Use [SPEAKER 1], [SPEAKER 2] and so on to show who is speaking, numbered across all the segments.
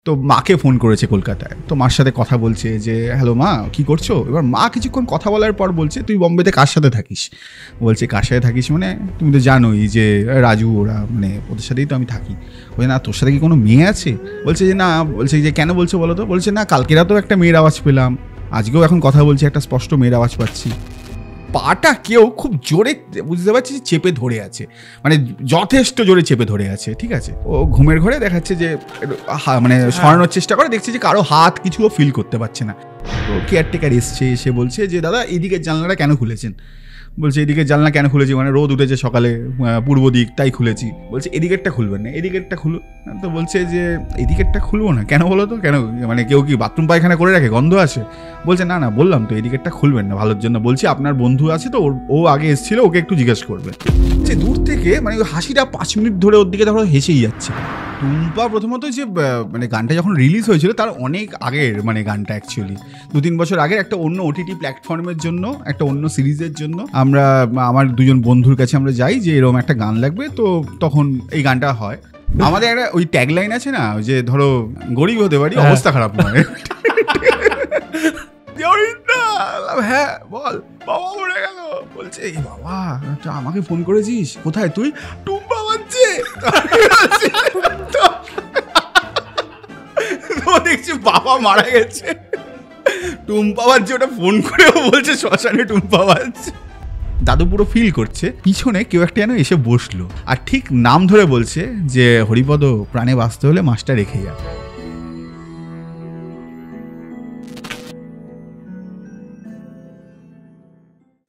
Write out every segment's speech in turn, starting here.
[SPEAKER 1] তো মাকে ফোন করেছে কলকাতায়, তো মার সাথে কথা বলছে যে হ্যালো মা কী করছো। এবার মা কিছুক্ষণ কথা বলার পর বলছে তুই বম্বেতে কার সাথে থাকিস। বলছে কার সাথে থাকিস মানে তুমি তো জানোই যে রাজু ওরা মানে ওদের সাথেই তো আমি থাকি। বলছে না তোর সাথে কি কোনো মেয়ে আছে। বলছে যে না। বলছে যে কেন বলছো বলো তো। বলছে না কালকে রাতেও একটা মেয়ের আওয়াজ পেলাম, আজকেও এখন কথা বলছি একটা স্পষ্ট মেয়ের আওয়াজ পাচ্ছি। পাটা কেউ খুব জোরে বুঝতে পারছি চেপে ধরে আছে, মানে যথেষ্ট জোরে চেপে ধরে আছে। ঠিক আছে, ও ঘুমের ঘরে দেখাচ্ছে যে মানে সরানোর চেষ্টা করে, দেখছে যে কারো হাত কিছুও ফিল করতে পারছে না। তো কেয়ারটেকার এসে বলছে যে দাদা এদিকের জানলাটা কেন খুলেছেন। বলছে এদিকের জানলা কেন খুলেছি, মানে রোদ উঠেছে সকালে পূর্ব দিক তাই খুলেছি। বলছে এদিকেরটা খুলবেন না, এদিকেরটা খুলুন। তো বলছে যে এদিকেরটা খুলবো না কেন বলো তো, কেন মানে কেউ কি বাথরুম পায়খানা করে রাখে, গন্ধ আসে। বলছে না না বললাম তো এদিকেরটা খুলবেন না ভালোর জন্য বলছি, আপনার বন্ধু আছে তো ও আগে এসেছিল ওকে একটু জিজ্ঞেস করবে। যে দূর থেকে মানে ওই হাসিটা 5 মিনিট ধরে ওর দিকে ধরো হেসেই যাচ্ছে। টুম্পা প্রথমত যে মানে গানটা যখন রিলিজ হয়েছিল তার অনেক আগের মানে গানটা অ্যাকচুয়ালি 2-3 বছর আগের একটা অন্য ওটিটি প্ল্যাটফর্মের জন্য একটা অন্য সিরিজের জন্য আমরা আমার দুজন বন্ধুর কাছে আমরা যাই যে এরকম একটা গান লাগবে, তো তখন এই গানটা হয়। আমাদের একটা ওই ট্যাগলাইন আছে না যে ধরো গরিব হতে পারি অবস্থা খারাপ নয়। হ্যাঁ বল বাবা মরে গেল। বলছে এই বাবা আমাকে ফোন করেছিস, কোথায় তুই। টুম্পা বাজছে। দেখছি বাবা মারা গেছে, টুম্পা বাজছে, ওটা ফোন করেও বলছে শ্মশানে টুম্পা বাজছে। দাদু পুরো ফিল করছে পিছনে কেউ একটা যেন এসে বসলো আর ঠিক নাম ধরে বলছে যে হরিপদ প্রাণে বাঁচতে হলে মাছটা রেখে যা।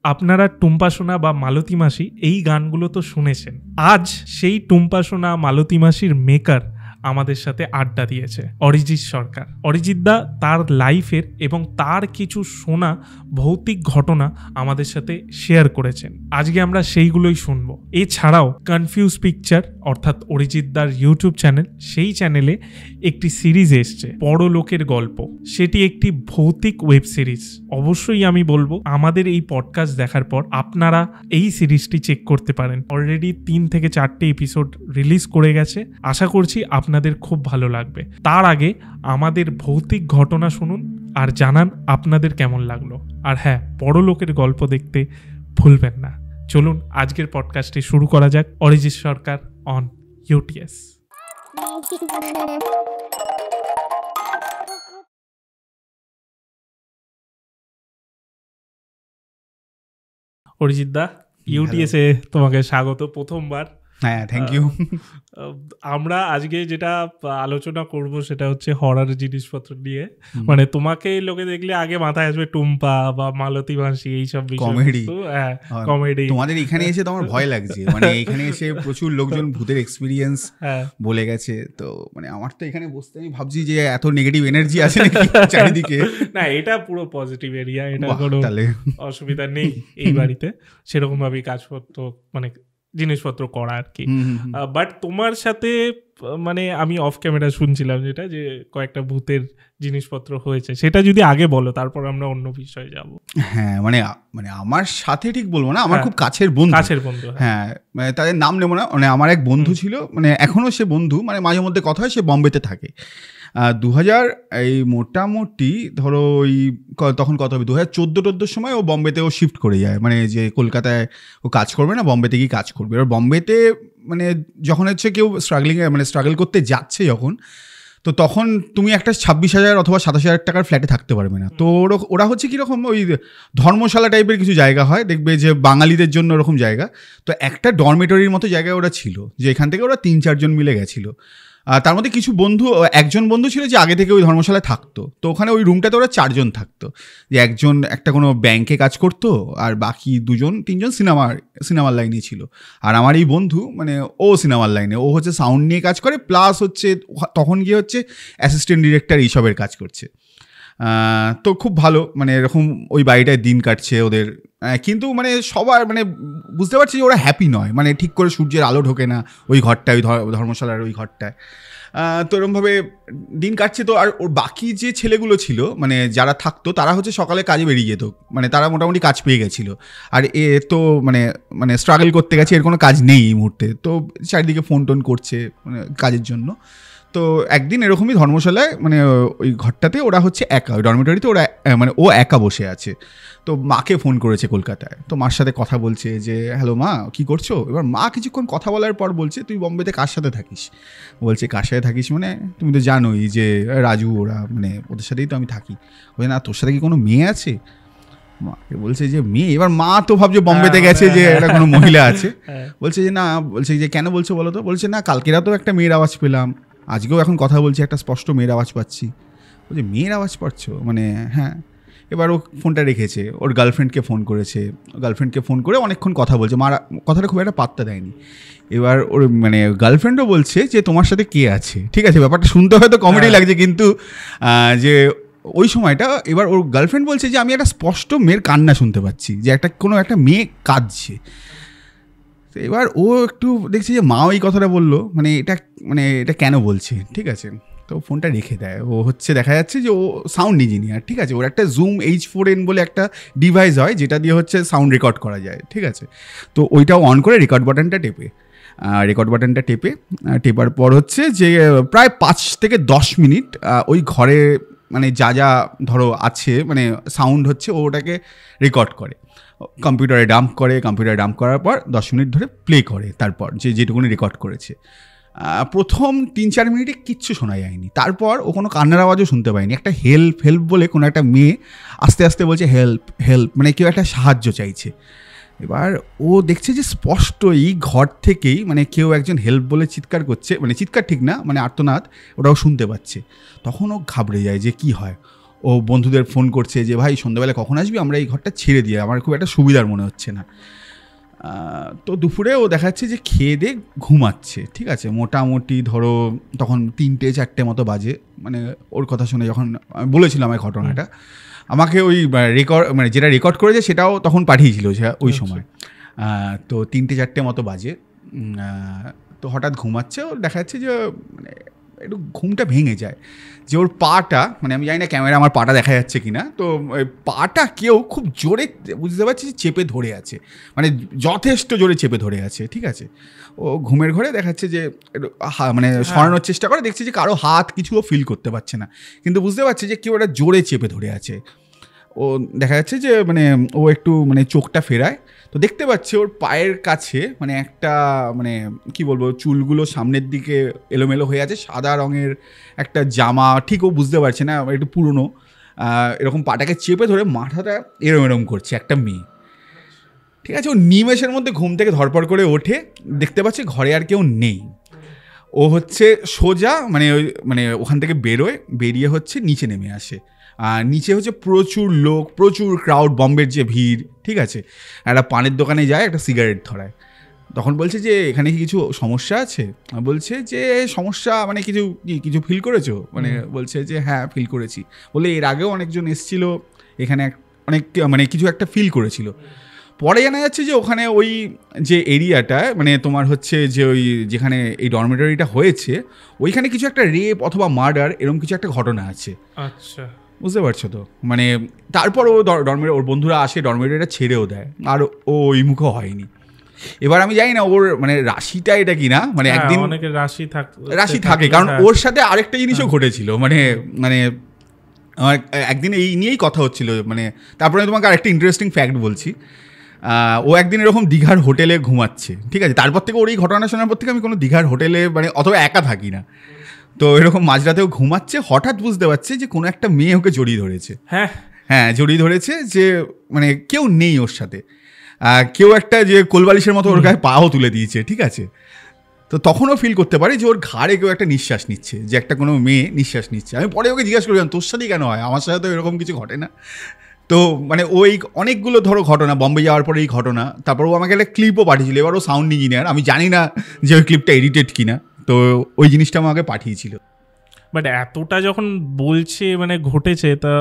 [SPEAKER 2] আপনারা টুম্পা সোনা বা মালতী মাসি এই গানগুলো তো শুনেছেন। আজ সেই টুম্পা সোনা মালতী মাসির মেকার আমাদের সাথে আড্ডা দিয়েছে, অরিজিৎ সরকার। অরিজিৎ দা তার লাইফের এবং তার কিছু শোনা ভৌতিক ঘটনা আমাদের সাথে শেয়ার করেছেন। আজকে আমরা সেইগুলোই শুনবো। এছাড়াও কনফিউজ পিকচার অর্থাৎ অরিজিৎ দার ইউটিউব চ্যানেল, সেই চ্যানেলে একটি সিরিজ এসছে পরলোকের গল্প। সেটি একটি ভৌতিক ওয়েব সিরিজ। অবশ্যই আমি বলবো আমাদের এই পডকাস্ট দেখার পর আপনারা এই সিরিজটি চেক করতে পারেন। অলরেডি 3 থেকে 4টে এপিসোড রিলিজ করে গেছে। আশা করছি আপনাদের খুব ভালো লাগবে। তার আগে আমাদের ভৌতিক ঘটনা শুনুন আর জানান আপনাদের কেমন লাগলো। আর হ্যাঁ, পরলোকের গল্প দেখতে ভুলবেন না। চলুন আজকের পডকাস্টটি শুরু করা যাক। অরিজিৎ সরকার অন ইউটিএস। অরিজিৎ দা, ইউটিএসে তোমাকে স্বাগত প্রথমবার।
[SPEAKER 1] হ্যাঁ, থ্যাংক ইউ।
[SPEAKER 2] আমরা আজকে যেটা আলোচনা করব সেটা হচ্ছে হরার জিনিসপত্র নিয়ে। মানে তোমাকে লোকে দেখলে আগে মাথায় আসবে টুম্পা বা মালতী মাসি এইসব বিষয়,
[SPEAKER 1] কমেডি।
[SPEAKER 2] হ্যাঁ কমেডি।
[SPEAKER 1] তোমাদের এখানে এসে তো আমার ভয় লাগছে, মানে এখানে এসে প্রচুর লোকজন ভূতের এক্সপিরিয়েন্স বলে গেছে, তো মানে আমার তো এখানে বসতে আমি ভাবছি যে এত নেগেটিভ এনার্জি আছে নাকি চারিদিকে।
[SPEAKER 2] না, এটা পুরো পজিটিভ এরিয়া, এটা কোনো অসুবিধা নেই এই বাড়িতে সেরকম ভাবে কাজপত্র মানে জিনিসপত্র করা আর কি। বাট তোমার সাথে মানে আমি অফ ক্যামেরা শুনছিলাম যেটা যে কয়েকটা ভূতের জিনিসপত্র হয়েছে, সেটা যদি আগে বলো তারপর আমরা অন্য বিষয়ে যাব।
[SPEAKER 1] হ্যাঁ মানে মানে আমার সাথে ঠিক বলবো না, আমার খুব কাছের বন্ধু। হ্যাঁ মানে তাদের নাম নেবো না, মানে আমার এক বন্ধু ছিল, মানে এখনো সে বন্ধু, মানে মাঝে মধ্যে কথা হয়, সে বম্বেতে থাকে। 2000 এই মোটামুটি ধরো ওই তখন কত হবে 2014-14 সময় ও বম্বেতেও শিফট করে যায়, মানে যে কলকাতায় ও কাজ করবে না, বম্বেতে গিয়ে কাজ করবে। এবার বম্বেতে মানে যখন হচ্ছে কেউ স্ট্রাগল করতে যাচ্ছে যখন, তো তখন তুমি একটা 26,000 অথবা 27,000 টাকার ফ্ল্যাটে থাকতে পারবে না। তো ওরা হচ্ছে কীরকম ওই ধর্মশালা টাইপের কিছু জায়গা হয়, দেখবে যে বাঙালিদের জন্য ওরকম জায়গা। তো একটা ডরমেটরির মতো জায়গায় ওরা ছিল, যে এখান থেকে ওরা 3-4 জন মিলে গেছিলো। তার মধ্যে কিছু বন্ধু, একজন বন্ধু ছিল যে আগে থেকে ওই ধর্মশালায় থাকতো, তো ওখানে ওই রুমটাতে ওরা 4 জন থাকতো। যে একজন একটা কোনো ব্যাংকে কাজ করতো, আর বাকি 2-3 জন সিনেমার লাইনে ছিল। আর আমার এই বন্ধু মানে ও সিনেমার লাইনে, ও হচ্ছে সাউন্ড নিয়ে কাজ করে, প্লাস হচ্ছে তখন গিয়ে হচ্ছে অ্যাসিস্ট্যান্ট ডিরেক্টর এইসবের কাজ করছে। তো খুব ভালো, মানে এরকম ওই বাড়িটায় দিন কাটছে ওদের। কিন্তু মানে সবার মানে বুঝতে পারছি যে ওরা হ্যাপি নয়, মানে ঠিক করে সূর্যের আলো ঢোকে না ওই ঘরটায়, ওই ধর্মশালার ওই ঘরটায়। তো এরকমভাবে দিন কাটছে। তো আর ওর বাকি যে ছেলেগুলো ছিল মানে যারা থাকতো, তারা হচ্ছে সকালে কাজে বেরিয়ে যেত, মানে তারা মোটামুটি কাজ পেয়ে গেছিলো। আর এ তো মানে স্ট্রাগল করতে গেছে, এর কোনো কাজ নেই এই মুহূর্তে, তো চারিদিকে ফোন টোন করছে মানে কাজের জন্য। তো একদিন এরকমই ধর্মশালায় মানে ওই ঘরটাতে ওরা হচ্ছে একা, ওই ডরমিটরিতে ওরা মানে ও একা বসে আছে। তো মাকে ফোন করেছে কলকাতায়, তো মার সাথে কথা বলছে যে হ্যালো মা কী করছো। এবার মা কিছুক্ষণ কথা বলার পর বলছে তুই বম্বেতে কার সাথে থাকিস। বলছে কার সাথে থাকিস মানে তুমি তো জানোই যে রাজু ওরা মানে ওদের সাথেই তো আমি থাকি। বলছে না তোর সাথে কি কোনো মেয়ে আছে। মাকে বলছে যে মেয়ে, এবার মা তো ভাবছে বম্বেতে গেছে যে একটা কোনো মহিলা আছে। বলছে যে না, বলছে যে কেন বলছো বলো তো। বলছে না কালকে রাতেও একটা মেয়ের আওয়াজ পেলাম, আজকেও এখন কথা বলছি একটা স্পষ্ট মেয়ের আওয়াজ পাচ্ছি। বলছে মেয়ের আওয়াজ পাচ্ছ মানে হ্যাঁ। এবার ও ফোনটা রেখেছে, ওর গার্লফ্রেন্ডকে ফোন করেছে, গার্লফ্রেন্ডকে ফোন করে অনেকক্ষণ কথা বলছে, মার কথাটা খুব একটা পাত্তা দেয়নি। এবার ওর মানে গার্লফ্রেন্ডও বলছে যে তোমার সাথে কে আছে। ঠিক আছে, ব্যাপারটা শুনতে হয়তো কমেডি লাগছে, কিন্তু যে ওই সময়টা এবার ওর গার্লফ্রেন্ড বলছে যে আমি একটা স্পষ্ট মেয়ের কান্না শুনতে পাচ্ছি, যে কোনো একটা মেয়ে কাঁদছে। তো এবার ও একটু দেখছে যে মা ওই কথাটা বললো, মানে এটা কেন বলছে। ঠিক আছে, তো ফোনটা রেখে দেয়। ও হচ্ছে দেখা যাচ্ছে যে ও সাউন্ড ইঞ্জিনিয়ার। ঠিক আছে, ওর একটা জুম H4n বলে একটা ডিভাইস হয় যেটা দিয়ে হচ্ছে সাউন্ড রেকর্ড করা যায়। ঠিক আছে, তো ওইটাও অন করে রেকর্ড বাটনটা টেপার পর হচ্ছে যে প্রায় 5 থেকে 10 মিনিট ওই ঘরে মানে যা ধরো আছে মানে সাউন্ড হচ্ছে ওটাকে রেকর্ড করে, কম্পিউটারে ডাম্প করার পর 10 মিনিট ধরে প্লে করে। তারপর যেটুকুনি রেকর্ড করেছে প্রথম 3-4 মিনিটে কিচ্ছু শোনা যায়নি। তারপর ও কোনো কান্নার আওয়াজও শুনতে পায়নি। একটা হেল্প বলে কোনো একটা মেয়ে আস্তে আস্তে বলছে হেল্প মানে কেউ একটা সাহায্য চাইছে। এবার ও দেখছে যে স্পষ্ট এই ঘর থেকেই মানে কেউ একজন হেল্প বলে চিৎকার করছে, মানে চিৎকার ঠিক না মানে আর্তনাদ, ওটাও শুনতে পাচ্ছে। তখন ও ঘাবড়ে যায় যে কি হয়। ও বন্ধুদের ফোন করছে যে ভাই সন্ধ্যাবেলা কখন আসবি, আমরা এই ঘরটা ছেড়ে দিয়ে, আমার খুব একটা সুবিধার মনে হচ্ছে না। তো দুপুরে ও দেখা যাচ্ছে যে খেয়ে দিয়ে ঘুমাচ্ছে। ঠিক আছে, মোটামুটি ধরো তখন 3-4 মতো বাজে। মানে ওর কথা শুনে যখন আমি বলেছিলাম এই ঘটনাটা, আমাকে ওই রেকর্ড মানে যেটা রেকর্ড করেছে সেটাও তখন পাঠিয়েছিল ওই সময়। তো 3-4 মতো বাজে। তো হঠাৎ ঘুমাচ্ছে, ও দেখা যাচ্ছে যে মানে একটু ঘুমটা ভেঙে যায়, যে ওর পাটা মানে আমি জানি না ক্যামেরা আমার পাটা দেখা যাচ্ছে কিনা, তো পাটা কেউ খুব জোরে বুঝতে পারছি চেপে ধরে আছে, মানে যথেষ্ট জোরে চেপে ধরে আছে। ঠিক আছে, ও ঘুমের ঘরে দেখাচ্ছে যে মানে সরানোর চেষ্টা করে, দেখছে যে কারো হাত কিছুও ফিল করতে পারছে না, কিন্তু বুঝতে পারছে যে কেউ একটা জোরে চেপে ধরে আছে। ও দেখা যাচ্ছে যে মানে ও একটু মানে চোখটা ফেরায়, তো দেখতে পাচ্ছে ওর পায়ের কাছে মানে একটা মানে কি বলবো চুলগুলো সামনের দিকে এলোমেলো হয়ে আছে, সাদা রঙের একটা জামা, ঠিক ও বুঝতে পারছে না, একটু পুরনো, এরকম পাটাকে চেপে ধরে মাথাটা এরম করছে একটা মেয়ে। ঠিক আছে, ও নিমেষের মধ্যে ঘুম থেকে ধরপড় করে ওঠে, দেখতে পাচ্ছে ঘরে আর কেউ নেই। ও হচ্ছে সোজা মানে ওখান থেকে বেরিয়ে হচ্ছে নিচে নেমে আসে। নিচে হচ্ছে প্রচুর লোক, প্রচুর ক্রাউড, বম্বের যে ভিড়। ঠিক আছে, একটা পানের দোকানে যায়, একটা সিগারেট ধরায়। তখন বলছে যে এখানে কি কিছু সমস্যা আছে। বলছে যে সমস্যা মানে কিছু ফিল করেছো, মানে বলছে যে হ্যাঁ ফিল করেছি। বলে এর আগেও অনেকজন এসেছিল এখানে, অনেক মানে কিছু একটা ফিল করেছিল। পরে জানা যাচ্ছে যে ওখানে ওই যে এরিয়াটা মানে তোমার হচ্ছে যে ওই যেখানে এই ডরমিটরিটা হয়েছে ওইখানে কিছু একটা রেপ অথবা মার্ডার এরকম কিছু একটা ঘটনা আছে।
[SPEAKER 2] আচ্ছা,
[SPEAKER 1] বুঝতে পারছো তো, মানে তারপর ও ওর বন্ধুরা আসে, ডরমিটরিটা ছেড়েও দেয়, আর ও ওই মুখও হয়নি। এবার আমি জানি না ওর মানে রাশিটা এটা কিনা, মানে একদিন রাশি থাকে, কারণ ওর সাথে আরেকটা জিনিসও ঘটেছিল, মানে একদিন এই নিয়েই কথা হচ্ছিল। মানে তারপরে আমি তোমাকে আরেকটা ইন্টারেস্টিং ফ্যাক্ট বলছি। ও একদিন এরকম দীঘার হোটেলে ঘুমাচ্ছে। ঠিক আছে, তারপর থেকে ওর এই ঘটনা শোনার পর থেকে আমি কোনো দীঘার হোটেলে মানে অথবা একা থাকি না। তো এরকম মাঝরাতেও ঘুমাচ্ছে, হঠাৎ বুঝতে পারছে যে কোনো একটা মেয়ে ওকে জড়িয়ে ধরেছে। হ্যাঁ জড়িয়ে ধরেছে, যে মানে কেউ নেই ওর সাথে, কেউ একটা যে কোলবালিশের মতো ওর গায়ে পাও তুলে দিয়েছে। ঠিক আছে, তো তখনও ফিল করতে পারি যে ওর ঘাড়ে কেউ একটা নিঃশ্বাস নিচ্ছে, যে একটা কোনো মেয়ে নিঃশ্বাস নিচ্ছে। আমি পরে ওকে জিজ্ঞাসা করলাম তোর সাথেই কেন হয়, আমার সাথে তো এরকম কিছু ঘটে না। তো মানে ওই অনেকগুলো ধরো ঘটনা, বম্বে যাওয়ার পরে এই ঘটনা, তারপর ও আমাকে একটা ক্লিপও পাঠিয়েছিল। এবার ও সাউন্ড ইঞ্জিনিয়ার, আমি জানি না যে ওই ক্লিপটা এডিটেড কিনা, তো ওই জিনিসটা আমাকে পাঠিয়েছিল।
[SPEAKER 2] বাট এতটা যখন বলছে মানে ঘটেছে, তা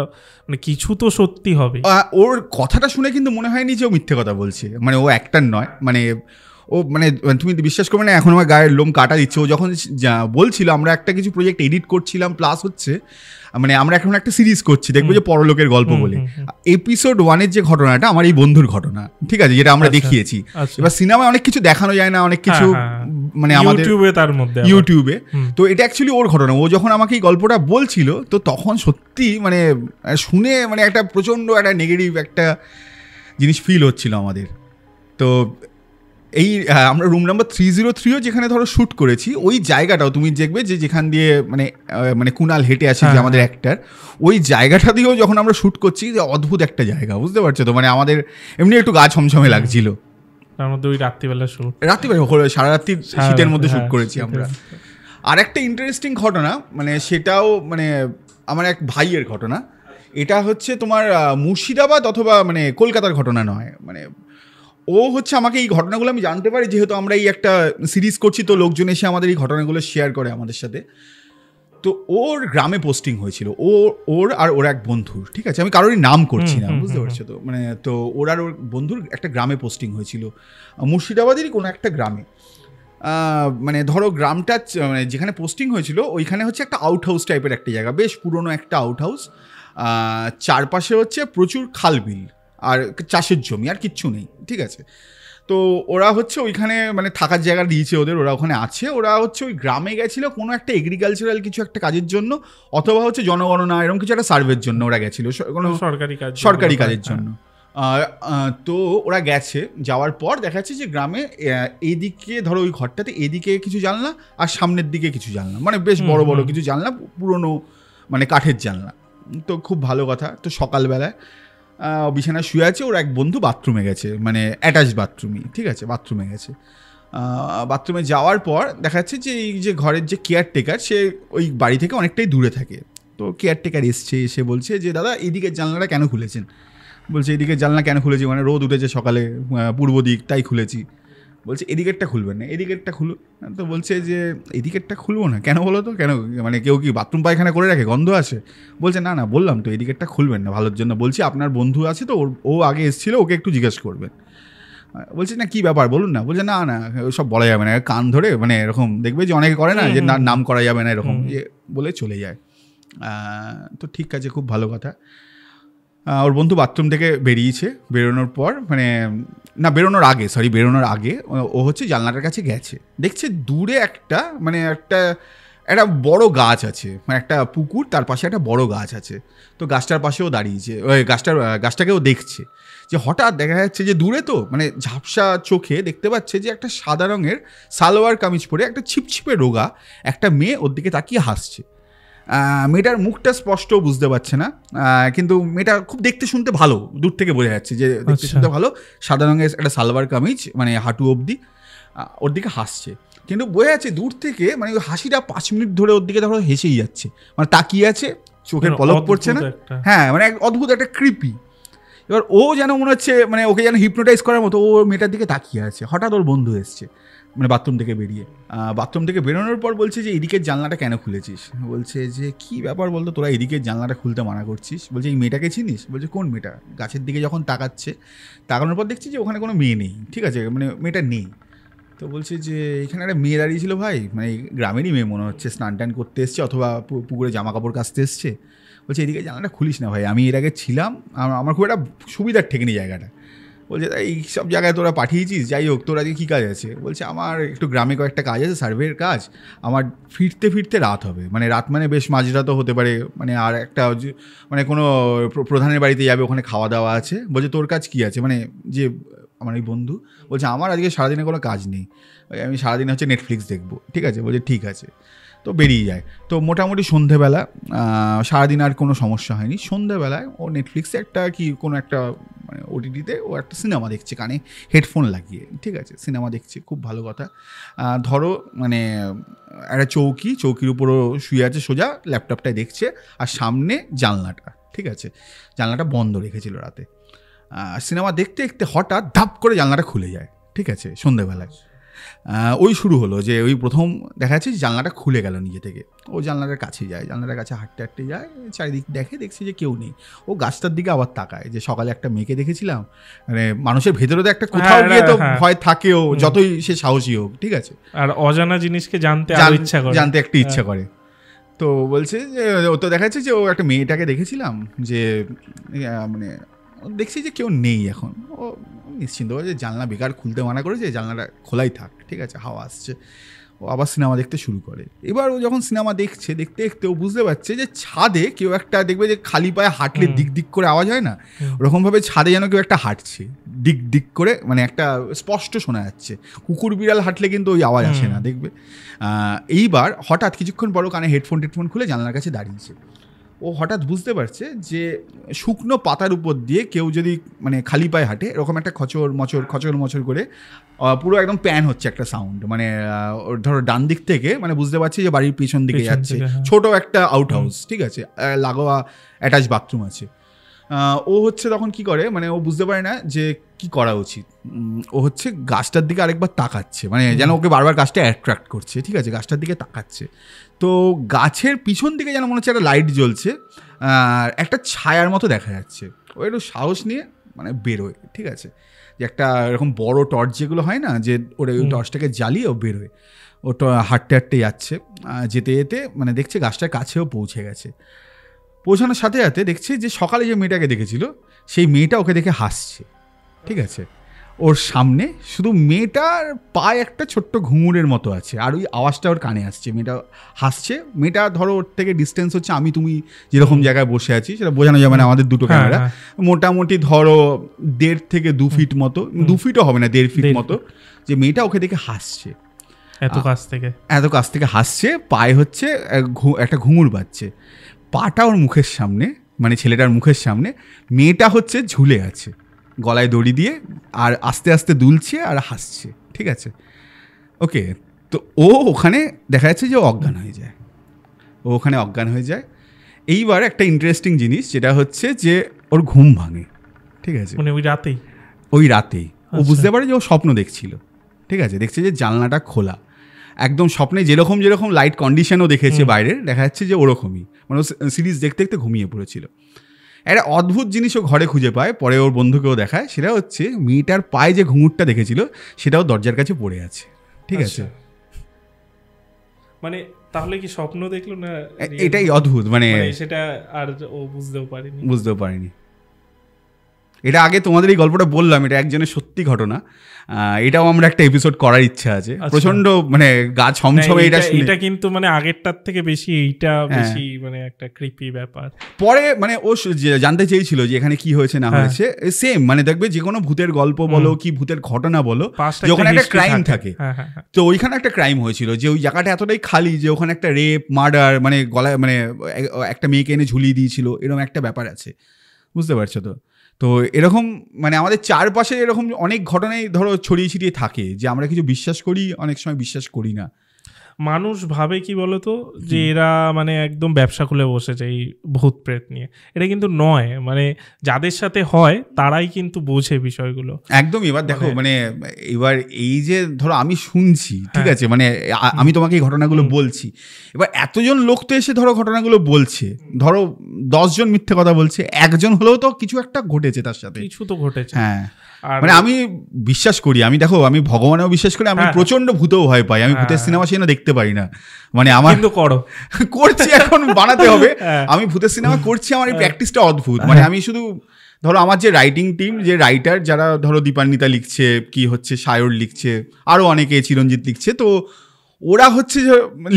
[SPEAKER 2] মানে কিছু তো সত্যি হবে।
[SPEAKER 1] ওর কথাটা শুনে কিন্তু মনে হয়নি যে ও মিথ্যে কথা বলছে, মানে ও অ্যাক্টর নয়, মানে ও মানে তুমি বিশ্বাস করবে না, এখন আমার গায়ের লোম কাটা দিচ্ছে। ও যখন বলছিল আমরা একটা কিছু প্রজেক্ট এডিট করছিলাম, প্লাস হচ্ছে মানে আমরা এখন একটা সিরিজ করছি, দেখবো যে পরলোকের গল্প বলে। এপিসোড 1-এর যে ঘটনাটা আমার এই বন্ধুর ঘটনা, ঠিক আছে, যেটা আমরা দেখিয়েছি। এবার সিনেমায় অনেক কিছু দেখানো যায় না, অনেক কিছু মানে আমাদের ইউটিউবে। তো এটা অ্যাকচুয়ালি ওর ঘটনা। ও যখন আমাকে এই গল্পটা বলছিল তো তখন সত্যি মানে শুনে মানে একটা প্রচণ্ড একটা নেগেটিভ একটা জিনিস ফিল হচ্ছিল আমাদের। তো এই আমরা রুম নাম্বার 303ও যেখানে ধরো শ্যুট করেছি ওই জায়গাটাও তুমি দেখবে যে যেখান দিয়ে মানে মানে কুনাল হেঁটে আসে যে আমাদের অ্যাক্টার, ওই জায়গাটা দিয়েও যখন আমরা শ্যুট করছি যে অদ্ভুত একটা জায়গা, বুঝতে পারছো তো? মানে আমাদের এমনি একটু গা ছমছমে লাগছিল।
[SPEAKER 2] তার মধ্যে ওই রাত্রিবেলা
[SPEAKER 1] সারা রাত্রি শীতের মধ্যে শ্যুট করেছি আমরা। আর একটা ইন্টারেস্টিং ঘটনা মানে সেটাও মানে আমার এক ভাইয়ের ঘটনা। এটা হচ্ছে তোমার মুর্শিদাবাদ অথবা মানে কলকাতার ঘটনা নয়, মানে ও হচ্ছে আমাকে এই ঘটনাগুলো আমি জানতে পারি যেহেতু আমরা এই একটা সিরিজ করছি, তো লোকজন এসে আমাদের এই ঘটনাগুলো শেয়ার করে আমাদের সাথে। তো ওর গ্রামে পোস্টিং হয়েছিল, ওর আর ওর এক বন্ধুর, ঠিক আছে আমি কারোরই নাম করছি না, বুঝতে পারছো তো? মানে তো ওর আর ওর বন্ধুর একটা গ্রামে পোস্টিং হয়েছিল, মুর্শিদাবাদেরই কোনো একটা গ্রামে। মানে ধরো গ্রামটা মানে যেখানে পোস্টিং হয়েছিল ওইখানে হচ্ছে একটা আউট হাউস টাইপের একটা জায়গা, বেশ পুরনো একটা আউট হাউস। চারপাশে হচ্ছে প্রচুর খালবিল আর চাষের জমি, আর কিচ্ছু নেই, ঠিক আছে? তো ওরা হচ্ছে ওইখানে মানে থাকার জায়গা দিয়েছে ওদের, ওরা ওখানে আছে। ওরা হচ্ছে ওই গ্রামে গেছিলো কোনো একটা এগ্রিকালচারাল কিছু একটা কাজের জন্য, অথবা হচ্ছে জনগণনা এরকম কিছু একটা সার্ভের জন্য ওরা গেছিলো, কোনো সরকারি কাজের জন্য। তো ওরা গেছে, যাওয়ার পর দেখা যাচ্ছে যে গ্রামে এইদিকে ধরো ওই ঘরটাতে এদিকে কিছু জানলা আর সামনের দিকে কিছু জানলা, মানে বেশ বড় বড় কিছু জানলা, পুরনো মানে কাঠের জানলা। তো খুব ভালো কথা। তো সকালবেলায় বিছানায় শুয়ে আছে, ওর এক বন্ধু বাথরুমে গেছে, মানে অ্যাটাচ বাথরুমই, ঠিক আছে, বাথরুমে গেছে। বাথরুমে যাওয়ার পর দেখা যাচ্ছে যে এই যে ঘরের যে কেয়ারটেকার সে ওই বাড়ি থেকে অনেকটাই দূরে থাকে। তো কেয়ারটেকার এসে বলছে যে দাদা এদিকের জানলাটা কেন খুলেছেন? বলছে এদিকের জানলা কেন খুলেছি, মানে রোদ উঠেছে সকালে পূর্ব দিক তাই খুলেছি। বলছে এদিকেরটা খুলবেন না, এদিকেরটা খুলো। তো বলছে যে এদিকেরটা খুলবো না কেন বলো তো, কেন মানে কেউ কি বাথরুম পায়খানা করে রাখে, গন্ধ আসে? বলছে না না বললাম তো এদিকেরটা খুলবেন না, ভালোর জন্য বলছি, আপনার বন্ধু আছে তো ও আগে এসেছিলো, ওকে একটু জিজ্ঞেস করবেন। বলছে না কী ব্যাপার বলুন না। বলছে না না সব বলা যাবে না, কান ধরে মানে এরকম দেখবে যে অনেকে করে না যে নাম করা যাবে না এরকম বলে চলে যায়। তো ঠিক আছে, খুব ভালো কথা। ওর বন্ধু বাথরুম থেকে বেরিয়েছে, বেরোনোর পর মানে না বেরোনোর আগে ও হচ্ছে জানলাটার কাছে গেছে, দেখছে দূরে একটা মানে একটা বড় গাছ আছে, মানে একটা পুকুর, তার পাশে একটা বড় গাছ আছে। তো গাছটার পাশেও দাঁড়িয়েছে, ওই গাছটাকেও দেখছে। যে হঠাৎ দেখা যাচ্ছে যে দূরে তো মানে ঝাপসা চোখে দেখতে পাচ্ছে যে একটা সাদা রঙের সালোয়ার কামিজ পরে একটা ছিপছিপে রোগা একটা মেয়ে ওর দিকে তাকিয়ে হাসছে। মেয়েটার মুখটা স্পষ্ট বুঝতে পারছে না, কিন্তু মেয়েটা খুব দেখতে শুনতে ভালো, দূর থেকে বোঝা যাচ্ছে যে দেখতে শুনতে ভালো, সাদা রঙের একটা সালোয়ার কামিজ মানে হাঁটু অবধি, ওর দিকে হাসছে। কিন্তু বোঝা যাচ্ছে দূর থেকে মানে ওই হাসিটা 5 মিনিট ধরে ওর দিকে ধরো হেসেই যাচ্ছে, মানে তাকিয়ে আছে, চোখের পলক পড়ছে না। হ্যাঁ মানে অদ্ভুত একটা ক্রিপি। এবার ও যেন মনে হচ্ছে মানে ওকে যেন হিপনোটাইজ করার মতো ও মেয়েটার দিকে তাকিয়ে আছে। হঠাৎ ওর বন্ধু এসছে মানে বাথরুম থেকে বেরোনোর পর বলছে যে এদিকের জানলাটা কেন খুলেছিস? বলছে যে কি ব্যাপার বলতো, তোরা এদিকের জানলাটা খুলতে মানা করছিস? বলছে এই মেয়েটাকে চিনিস? বলছে কোন মেয়েটা? গাছের দিকে যখন তাকানোর পর দেখছি যে ওখানে কোনো মেয়ে নেই, ঠিক আছে, মানে মেয়েটা নেই। তো বলছে যে এখানে একটা মেয়ে দাঁড়িয়েছিল ভাই, মানে গ্রামেরই মেয়ে মনে হচ্ছে, স্নান টান করতে এসছে অথবা পুকুরে জামা কাপড় কাচতে এসছে। বলছে এদিকে জানলাটা খুলিস না ভাই, আমি এর আগে ছিলাম, আমার খুব একটা সুবিধার ঠেকেনি জায়গাটা। বলছে এই সব জায়গায় তোরা পাঠিয়েছিস, যাই হোক তোর আজকে কী কাজ আছে? বলছে আমার একটু গ্রামে কয়েকটা কাজ আছে, সার্ভের কাজ, আমার ফিরতে রাত হবে, মানে রাত মানে বেশ মাঝরাতও হতে পারে, মানে আর একটা মানে কোনো প্রধানের বাড়িতে যাবে, ওখানে খাওয়া দাওয়া আছে। বলছে তোর কাজ কী আছে? মানে যে আমার এই বন্ধু বলছে আমার আজকে সারাদিনে কোনো কাজ নেই, আমি সারাদিন হচ্ছে নেটফ্লিক্স দেখবো। ঠিক আছে, বলছে ঠিক আছে, তো বেরিয়ে যায়। তো মোটামুটি সন্ধেবেলা, সারাদিন আর কোনো সমস্যা হয়নি, সন্ধেবেলায় ও নেটফ্লিক্সে একটা কোনো একটা মানে ওটিটিতে ও একটা সিনেমা দেখছে, কানে হেডফোন লাগিয়ে, ঠিক আছে, সিনেমা দেখছে, খুব ভালো কথা। ধরো মানে একটা চৌকির উপরও শুয়ে আছে সোজা, ল্যাপটপটায় দেখছে, আর সামনে জানলাটা, ঠিক আছে, জানলাটা বন্ধ রেখেছিল রাতে। সিনেমা দেখতে দেখতে হঠাৎ ধাপ করে জানলাটা খুলে যায়, ঠিক আছে, সন্ধেবেলায়। ওই শুরু হলো যে ওই প্রথম দেখা যাচ্ছে জানলাটা খুলে গেল নিজে থেকে। ও জানলাটার কাছে যায়, জানলাটার কাছে হাঁটতে যায়, চারিদিক দেখছে যে কেউ নেই। ও গাছটার দিকে আবার তাকায়, যে সকালে একটা মেয়েকে দেখেছিলাম, মানে মানুষের ভেতরে তো একটা কোথাও গিয়ে তো ভয় থাকেও, যতই সে সাহসী হোক, ঠিক আছে, আর অজানা জিনিসকে জানতে একটা ইচ্ছা করে। তো বলছে যে ও তো দেখা যাচ্ছে যে ও একটা মেয়েটাকে দেখেছিলাম, যে মানে দেখছি যে কেউ নেই এখন, ও নিশ্চিন্ত যে জানলা বেকার খুলতে মানা করেছে, জানলাটা খোলাই থাক, ঠিক আছে, হাওয়া আসছে। ও আবার সিনেমা দেখতে শুরু করে। এবার ও যখন সিনেমা দেখছে, দেখতে দেখতে ও বুঝতে পারছে যে ছাদে কেউ একটা, দেখবে যে খালি পায়ে হাঁটলে দিক দিক করে আওয়াজ হয় না, ওরকমভাবে ছাদে যেন কেউ একটা হাঁটছে দিক দিক করে, মানে একটা স্পষ্ট শোনা যাচ্ছে। কুকুর বিড়াল হাঁটলে কিন্তু ওই আওয়াজ আসে না, দেখবে। এইবার হঠাৎ কিছুক্ষণ পরও কানে হেডফোন খুলে জানলার কাছে দাঁড়িয়েছে। ও হঠাৎ বুঝতে পারছে যে শুকনো পাতার উপর দিয়ে কেউ যদি মানে খালি পায়ে হাঁটে, এরকম একটা খচর মচর করে পুরো একদম প্যান হচ্ছে একটা সাউন্ড, মানে ধরো ডান দিক থেকে, মানে বুঝতে পারছি যে বাড়ির পিছন দিকে যাচ্ছে, ছোট একটা আউট হাউস, ঠিক আছে, লাগোয়া অ্যাটাচ বাথরুম আছে। ও হচ্ছে তখন কি করে, মানে ও বুঝতে পারে না যে কি করা উচিত। ও হচ্ছে গাছটার দিকে আরেকবার তাকাচ্ছে, মানে যেন ওকে বারবার গাছটা অ্যাট্রাক্ট করছে, ঠিক আছে, গাছটার দিকে তাকাচ্ছে। তো গাছের পিছন দিকে যেন মনে হচ্ছে একটা লাইট জ্বলছে, একটা ছায়ার মতো দেখা যাচ্ছে। ও একটু সাহস নিয়ে মানে বেরোয়, ঠিক আছে, যে একটা এরকম বড় টর্চ যেগুলো হয় না, যে ওরা ওই টর্চটাকে জ্বালিয়ে ও বেরোয়। ও হাঁটতে যাচ্ছে, যেতে যেতে মানে দেখছে গাছটার কাছেও পৌঁছে গেছে। পৌঁছানোর সাথে সাথে দেখছে যে সকালে যে মেয়েটাকে দেখেছিল, সেই মেয়েটা ওকে দেখে হাসছে, ঠিক আছে। ওর সামনে শুধু মেয়েটার পায়ে একটা ছোট্ট ঘুঙুরের মতো আছে, আর ওই আওয়াজটা ওর কানে আসছে, মেয়েটা হাসছে। মেয়েটা ধরো ওর থেকে ডিস্টেন্স হচ্ছে আমি তুমি যেরকম জায়গায় বসে আছি সেটা বোঝানো যাবে না, আমাদের দুটো ক্যামেরা মোটামুটি ধরো 1.5 থেকে 2 ফিট মতো, 2 ফিটও হবে না, 1.5 ফিট মতো, যে মেয়েটা ওকে দেখে হাসছে, এত কাছ থেকে হাসছে। পায়ে হচ্ছে একটা ঘুঙুর বাজছে, পাটা ওর মুখের সামনে, মানে ছেলেটার মুখের সামনে, মেয়েটা হচ্ছে ঝুলে আছে গলায় দড়ি দিয়ে, আর আস্তে আস্তে দুলছে আর হাসছে, ঠিক আছে। ওকে, তো ও ওখানে দেখা যাচ্ছে যে অজ্ঞান হয়ে যায়। এইবার একটা ইন্টারেস্টিং জিনিস যেটা হচ্ছে যে ওর ঘুম ভাঙে, ঠিক আছে,
[SPEAKER 2] মানে
[SPEAKER 1] ওই রাতেই ও বুঝতে পারে যে ও স্বপ্ন দেখছিল, ঠিক আছে, দেখছে যে জানলাটা খোলা, একদম স্বপ্নে যেরকম লাইট কন্ডিশনও দেখেছে বাইরের, দেখা যাচ্ছে যে ওরকমই, মানে সিরিজ দেখতে দেখতে ঘুমিয়ে পড়েছিল। একটা অদ্ভুত জিনিস ও ঘরে খুঁজে পায়, পরে ওর বন্ধুকেও দেখায়, সেটা হচ্ছে মেয়েটার পায়ে যে ঘুঙুরটা দেখেছিল সেটাও দরজার কাছে পড়ে আছে, ঠিক আছে।
[SPEAKER 2] মানে তাহলে কি স্বপ্ন দেখলো না,
[SPEAKER 1] এটাই অদ্ভুত, মানে
[SPEAKER 2] সেটা আর ও বুঝতেও পারেনি।
[SPEAKER 1] এটা আগে তোমাদের এই গল্পটা বললাম, এটা একজনের সত্যি ঘটনা, এটাও আমরা একটা এপিসোড করার ইচ্ছা আছে। প্রচন্ড মানে গা ছমছমে এটা
[SPEAKER 2] কিন্তু মানে আগেরটার থেকে বেশি এইটা বেশি মানে একটা ক্রিপি ব্যাপার।
[SPEAKER 1] পরে মানে ও জানতে চেয়েছিল যে এখানে কি হয়েছে না হয়েছে, সেম মানে দেখবে যে কোনো ভূতের গল্প বলো কি ভূতের ঘটনা বলো, যে ওখানে একটা ক্রাইম থাকে, তো ওইখানে একটা ক্রাইম হয়েছিল যে ওই জায়গাটা এতটাই খালি যে ওখানে একটা রেপ মার্ডার, মানে গলায় মানে একটা মেয়েকে এনে ঝুলিয়ে দিয়েছিল, এরকম একটা ব্যাপার আছে, বুঝতে পারছো তো। তো এরকম মানে আমাদের চারপাশে এরকম অনেক ঘটনাই ধরো ছড়িয়ে ছিটিয়ে থাকে, যে আমরা কিছু বিশ্বাস করি, অনেক সময় বিশ্বাস করি না।
[SPEAKER 2] মানুষ ভাবে কি বলতো যে এরা মানে একদম ব্যবসা খুলে বসেছে এই ভূত প্রেত নিয়ে, এটা কিন্তু নয়, মানে যাদের সাথে হয় তারাই কিন্তু বোঝে বিষয়গুলো একদম।
[SPEAKER 1] এবার দেখো মানে এবার এই যে ধরো আমি শুনছি, ঠিক আছে, মানে আমি তোমাকে এই ঘটনাগুলো বলছি, এবার এতজন লোক তো এসে ধরো ঘটনাগুলো বলছে, ধরো 10 জন মিথ্যে কথা বলছে, একজন হলেও তো কিছু একটা ঘটেছে, তার সাথে
[SPEAKER 2] কিছু তো ঘটেছে।
[SPEAKER 1] হ্যাঁ, মানে আমি বিশ্বাস করি, আমি দেখো আমি ভগবানেও বিশ্বাস করি, আমি প্রচন্ড ভূতেও ভয় পাই, আমি ভূতের সিনেমা সেটা দেখতে পারি না, মানে আমার
[SPEAKER 2] কিন্তু
[SPEAKER 1] করছি এখন বানাতে হবে, আমি ভূতের সিনেমা করছি, আমার এই প্র্যাকটিসটা অদ্ভুত। মানে আমি শুধু ধরো আমার যে রাইটিং টিম, যে রাইটার যারা ধরো দীপান্বিতা লিখছে, কি হচ্ছে সায়র লিখছে, আরো অনেকে চিরঞ্জিত লিখছে, তো ওরা হচ্ছে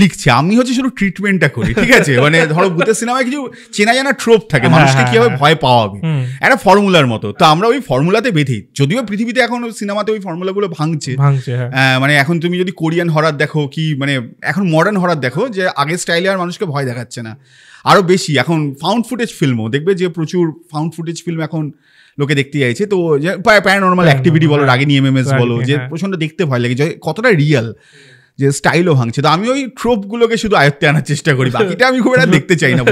[SPEAKER 1] লিখছে, আমি হচ্ছে শুধু ট্রিটমেন্টটা করি, ঠিক আছে। মানে ধরো ভূতের সিনেমায় কিছু চেনা জানা ট্রোপ থাকে, মানুষকে কিভাবে ভয় পাওয়াবে, একটা ফর্মুলার মতো, তো আমরা ওই ফর্মুলাতে বেঁধি। যদিও পৃথিবীতে এখন সিনেমাতে ওই ফর্মুলাগুলো ভাঙছে, মানে এখন তুমি যদি কোরিয়ান হরার দেখো, কি মানে এখন মডার্ন হরার দেখো, যে আগের স্টাইলে আর মানুষকে ভয় দেখাচ্ছে না, আরো বেশি এখন ফাউন্ড ফুটেজ ফিল্মও দেখবে যে প্রচুর ফাউন্ড ফুটেজ ফিল্ম এখন লোকে দেখতে চাইছে। তো প্যারানর্মাল অ্যাক্টিভিটি বলো, রাগিনী এমএমএস বলো, যে প্রচন্ড দেখতে ভয় লাগে, যে কতটা রিয়েল, যে স্টাইলও ভাঙছে। তো আমি ওই ট্রোপগুলোকে শুধু আয়ত্তে আনার চেষ্টা করি, বাকিটা আমি খুব একটা দেখতে চাই না।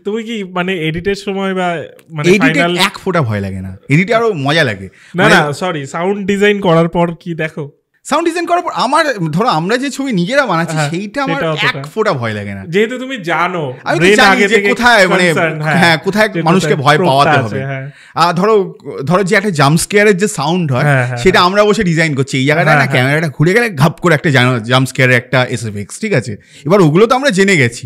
[SPEAKER 2] তুমি কি মানে এডিটের সময় বা মানে
[SPEAKER 1] এডিটে এক ফোঁটা ভয় লাগে না, এডিটে আরো মজা লাগে।
[SPEAKER 2] না সরি, সাউন্ড ডিজাইন করার পর কি দেখো,
[SPEAKER 1] সাউন্ড ডিজাইন করার পর আমার ধরো আমরা যে ছবি নিজেরা বানাচ্ছি সেইটা আমার এক ফোঁটা ভয় লাগে না,
[SPEAKER 2] যেহেতু তুমি জানো
[SPEAKER 1] আমি জানি যে কোথায় মানে হ্যাঁ কোথায় মানুষকে ভয় পাওয়াতে হবে। ধরো যে একটা জাম্প স্কেয়ারের যে সাউন্ড হয় সেটা আমরা বসে ডিজাইন করছি, এই জায়গাটা না ক্যামেরাটা ঘুরে গেলে ঘাপ করে একটা জাম্প স্কেয়ারের একটা এসএফএক্স, ঠিক আছে। এবার ওগুলো তো আমরা জেনে গেছি,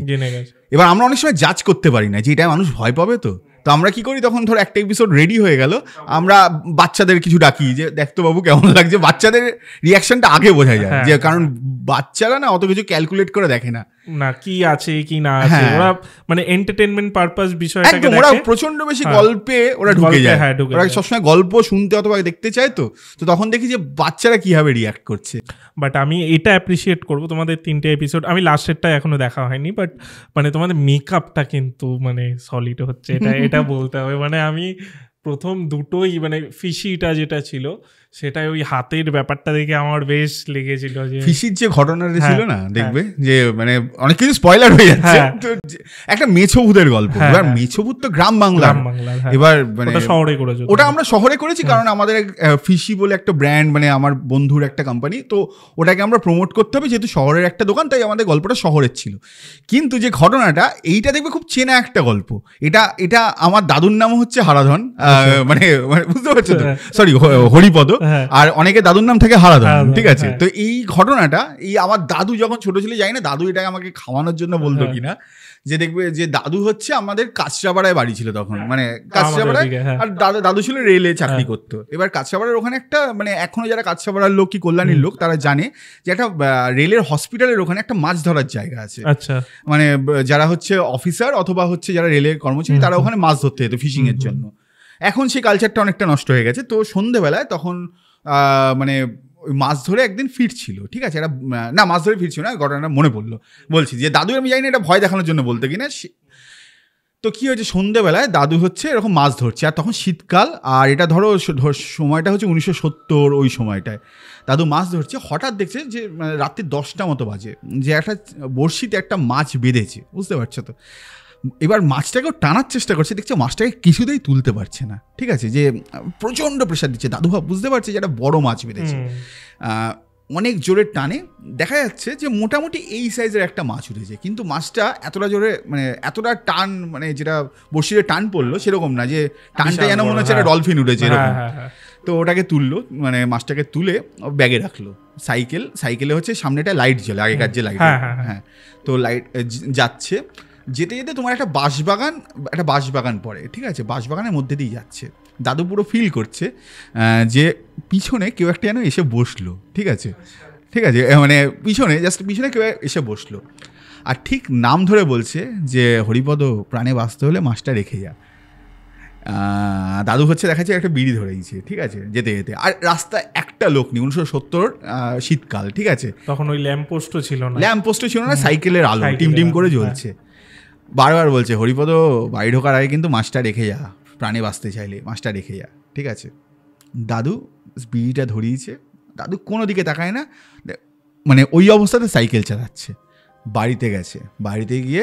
[SPEAKER 1] এবার আমরা অনেক সময় জাজ করতে পারি না যে এটা মানুষ ভয় পাবে, তো তো আমরা কি করি তখন ধর একটা এপিসোড রেডি হয়ে গেল, আমরা বাচ্চাদের কিছু ডাকি যে দেখতো বাবু কেমন লাগছে, বাচ্চাদের রিয়াকশনটা আগে বোঝা যায়, যে কারণ বাচ্চারা না অত কিছু ক্যালকুলেট করে দেখে না
[SPEAKER 2] কি আছে কি না আছে, ওরা মানে এন্টারটেইনমেন্ট পারপাস বিষয়টাকে দেখে,
[SPEAKER 1] ওরা প্রচন্ড বেশি গল্পে ওরা ঢুকে যায়, ওরা সবসময় গল্প শুনতে অথবা দেখতে চায়। তো তখন দেখি যে বাচ্চারা কিভাবে রিয়াক্ট করছে।
[SPEAKER 2] বাট আমি এটা অ্যাপ্রিসিয়েট করবো তোমাদের 3টে এপিসোড, আমি লাস্টেরটা এখনো দেখা হয়নি, বাট মানে তোমাদের মেকআপটা কিন্তু মানে সলিড হচ্ছে, এটা বলতে হবে। মানে আমি প্রথম দুটোই মানে ফিশিটা যেটা ছিল সেটাই ওই হাতের ব্যাপারটা দেখে আমার বেশ লেগেছিল, যে
[SPEAKER 1] ফিশির যে ঘটনাটা ছিল না, দেখবে যে মানে অনেক কিছু স্পয়লার হয়ে যাচ্ছে। একটা মেছভূতের গল্প, এবার মেছভূত তো গ্রাম বাংলা, এবার মানে
[SPEAKER 2] শহরে করেছে,
[SPEAKER 1] ওটা আমরা শহরে করেছি কারণ আমাদের ফিশি বলে একটা ব্র্যান্ড, মানে আমার বন্ধুর একটা কোম্পানি, তো ওটাকে আমরা প্রমোট করতে হবে, যেহেতু শহরের একটা দোকান, তাই আমাদের গল্পটা শহরের ছিল। কিন্তু যে ঘটনাটা এইটা দেখবে খুব চেনা একটা গল্প, এটা আমার দাদুর নাম হচ্ছে হারাধন, মানে বুঝতে পারছো তো, সরি হরিপদ, আর অনেকে দাদুর নাম থাকে হারাধন, ঠিক আছে। তো এই ঘটনাটা এই আমার দাদু যখন ছোট ছিল, জানি না দাদু এটাকে আমাকে খাওয়ানোর জন্য বলতো কিনা, যে দেখবে যে দাদু হচ্ছে আমাদের কাঁচরাপাড়ায় বাড়ি ছিল তখন, মানে কাঁচরাপাড়ায়, আর দাদু ছিল রেলে চাকরি করতো। এবার কাঁচরাপাড়ার ওখানে একটা মানে এখনো যারা কাঁচরাপাড়ার লোক কি কল্যাণীর লোক তারা জানে যে একটা রেলের হসপিটালের ওখানে একটা মাছ ধরার জায়গা আছে।
[SPEAKER 2] আচ্ছা, মানে
[SPEAKER 1] যারা হচ্ছে অফিসার অথবা হচ্ছে যারা রেলের কর্মচারী তারা ওখানে মাছ ধরতে যেত ফিশিং এর জন্য। এখন সেই কালচারটা অনেকটা নষ্ট হয়ে গেছে। তো সন্ধেবেলায় তখন মানে ওই মাছ ধরে একদিন ফিরছিল, ঠিক আছে, এটা না মাছ ধরে ফিরছিল না, ঘটনাটা মনে পড়লো, বলছি যে দাদু, আমি জানি না এটা ভয় দেখানোর জন্য বলতে কিনা। তো কি হয়েছে, সন্ধেবেলায় দাদু হচ্ছে এরকম মাছ ধরছে, আর তখন শীতকাল, আর এটা ধরো সময়টা হচ্ছে 1970, ওই সময়টায় দাদু মাছ ধরছে। হঠাৎ দেখছে যে রাত্রি 10টা মতো বাজে, যে একটা বড়শিতে একটা মাছ বেঁধেছে, বুঝতে পারছো তো। এবার মাছটাকেও টানার চেষ্টা করছে, দেখছে মাছটাকে কিছুতেই তুলতে পারছে না, ঠিক আছে, যে প্রচণ্ড প্রেশার দিচ্ছে। দাদু বুঝতে পারছে যে একটা বড় মাছ বেঁধেছে, অনেক জোরে টানে, দেখা যাচ্ছে যে মোটামুটি এই সাইজের একটা মাছ উঠেছে, কিন্তু মাছটা এতটা জোরে মানে এতটা টান, মানে যেটা বড়শিতে টান পড়লো সেরকম না, যে টানটা যেন মনে হচ্ছে একটা ডলফিন উঠেছে এরকম। তো ওটাকে তুললো, মানে মাছটাকে তুলে ব্যাগে রাখলো। সাইকেলে হচ্ছে সামনেটা লাইট জ্বলে, আগেকার যে লাইট, হ্যাঁ, তো লাইট যাচ্ছে, যেতে যেতে তোমার একটা বাঁশবাগান পড়ে, ঠিক আছে, বাঁশবাগানের মধ্যে দিয়ে যাচ্ছে। দাদু পুরো ফিল করছে যে পিছনে কেউ একটা যেন এসে বসলো, ঠিক আছে, মানে পিছনে কেউ এসে বসলো, আর ঠিক নাম ধরে বলছে যে হরিপদ, প্রাণে বাঁচতে হলে মাছটা রেখে যা। দাদু হচ্ছে দেখা যাচ্ছে একটা বিড়ি ধরে দিয়েছে, ঠিক আছে, যেতে যেতে, আর রাস্তায় একটা লোক নেই, 1970 শীতকাল, ঠিক আছে,
[SPEAKER 2] তখন ওই ল্যাম্পপোস্টও ছিল না,
[SPEAKER 1] সাইকেলের আলো টিম করে জ্বলছে। বারবার বলছে হরিপদ, বাড়ি ঢোকার আগে কিন্তু মাছটা রেখে যা, প্রাণে বাঁচতে চাইলে মাছটা রেখে যা, ঠিক আছে। দাদু বিড়িটা ধরিয়েছে, দাদু কোনো দিকে তাকায় না, মানে ওই অবস্থাতে সাইকেল চালাচ্ছে। বাড়িতে গেছে, বাড়িতে গিয়ে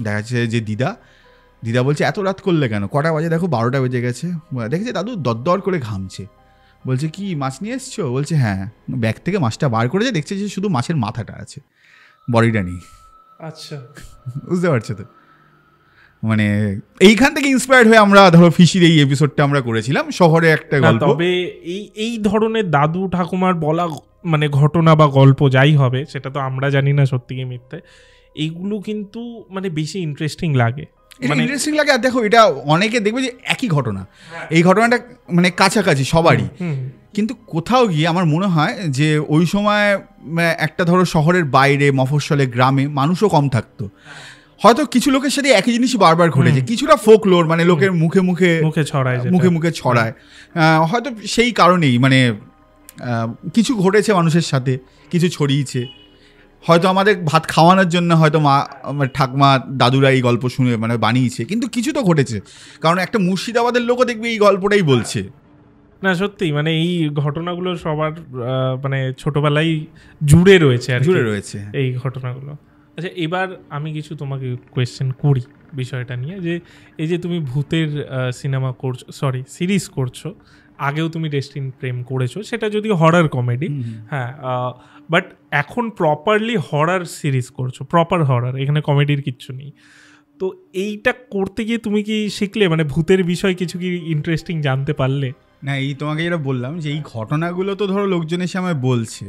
[SPEAKER 1] দেখা যাচ্ছে যে দিদা বলছে এত রাত করলে কেন, কটা বাজে দেখো, 12টা বেজে গেছে। দেখেছে দাদু দরদর করে ঘামছে, বলছে কি মাছ নিয়ে এসছো, বলছে হ্যাঁ। ব্যাগ থেকে মাছটা বার করেছে, দেখছে যে শুধু মাছের মাথাটা আছে, বডিটা নেই।
[SPEAKER 2] আচ্ছা,
[SPEAKER 1] বুঝতে পারছো তো, মানে এইখান থেকে ইন্সপায়ার্ড হয়ে আমরা ধরো ফিশির এই এপিসোডটা আমরা করেছিলাম, শহরে একটা গল্প।
[SPEAKER 2] তবে এই ধরনের দাদু ঠাকুমার বলা মানে ঘটনা বা গল্প যাই হবে, সেটা তো আমরা জানি না সত্যি কি মিথ্যে, এইগুলো কিন্তু মানে বেশি ইন্টারেস্টিং লাগে,
[SPEAKER 1] ইন্টারেস্টিং লাগে। আর দেখো এটা অনেকে দেখবে যে একই ঘটনা, এই ঘটনাটা মানে কাছাকাছি সবারই, কিন্তু কোথাও গিয়ে আমার মনে হয় যে ওই সময় একটা ধরো শহরের বাইরে মফস্বলে গ্রামে মানুষও কম থাকতো, হয়তো কিছু লোকের সাথে একই জিনিসই বারবার ঘটেছে, কিছুটা ফোকলোর, মানে লোকের মুখে ছড়ায়, হয়তো সেই কারণেই মানে কিছু ঘটেছে মানুষের সাথে, কিছু ছড়িয়েছে, হয়তো আমাদের ভাত খাওয়ানোর জন্য হয়তো মা ঠাকমা দাদুরা এই গল্প শুনে মানে বানিয়েছে, কিন্তু কিছু তো ঘটেছে, কারণ একটা মুর্শিদাবাদের লোকও দেখবে এই গল্পটাই বলছে।
[SPEAKER 2] না সত্যি, মানে এই ঘটনাগুলো সবার মানে ছোটবেলায় জুড়ে রয়েছে এই ঘটনাগুলো। আচ্ছা, এবার আমি কিছু তোমাকে কোয়েশ্চেন করি বিষয়টা নিয়ে, যে এই যে তুমি ভূতের সিনেমা করছো, সিরিজ করছো, আগেও তুমি ডেস্টিন প্রেম করেছো, সেটা যদি হরর কমেডি, হ্যাঁ, বাট এখন প্রপারলি হরর সিরিজ করছো, প্রপার হরর, এখানে কমেডির কিচ্ছু নেই। তো এইটা করতে গিয়ে তুমি কি শিখলে, মানে ভূতের বিষয় কিছু কি ইন্টারেস্টিং জানতে পারলে?
[SPEAKER 1] না, এই তোমাকে যেটা বললাম যে এই ঘটনাগুলো তো ধরো লোকজন এসে আমায় বলছে,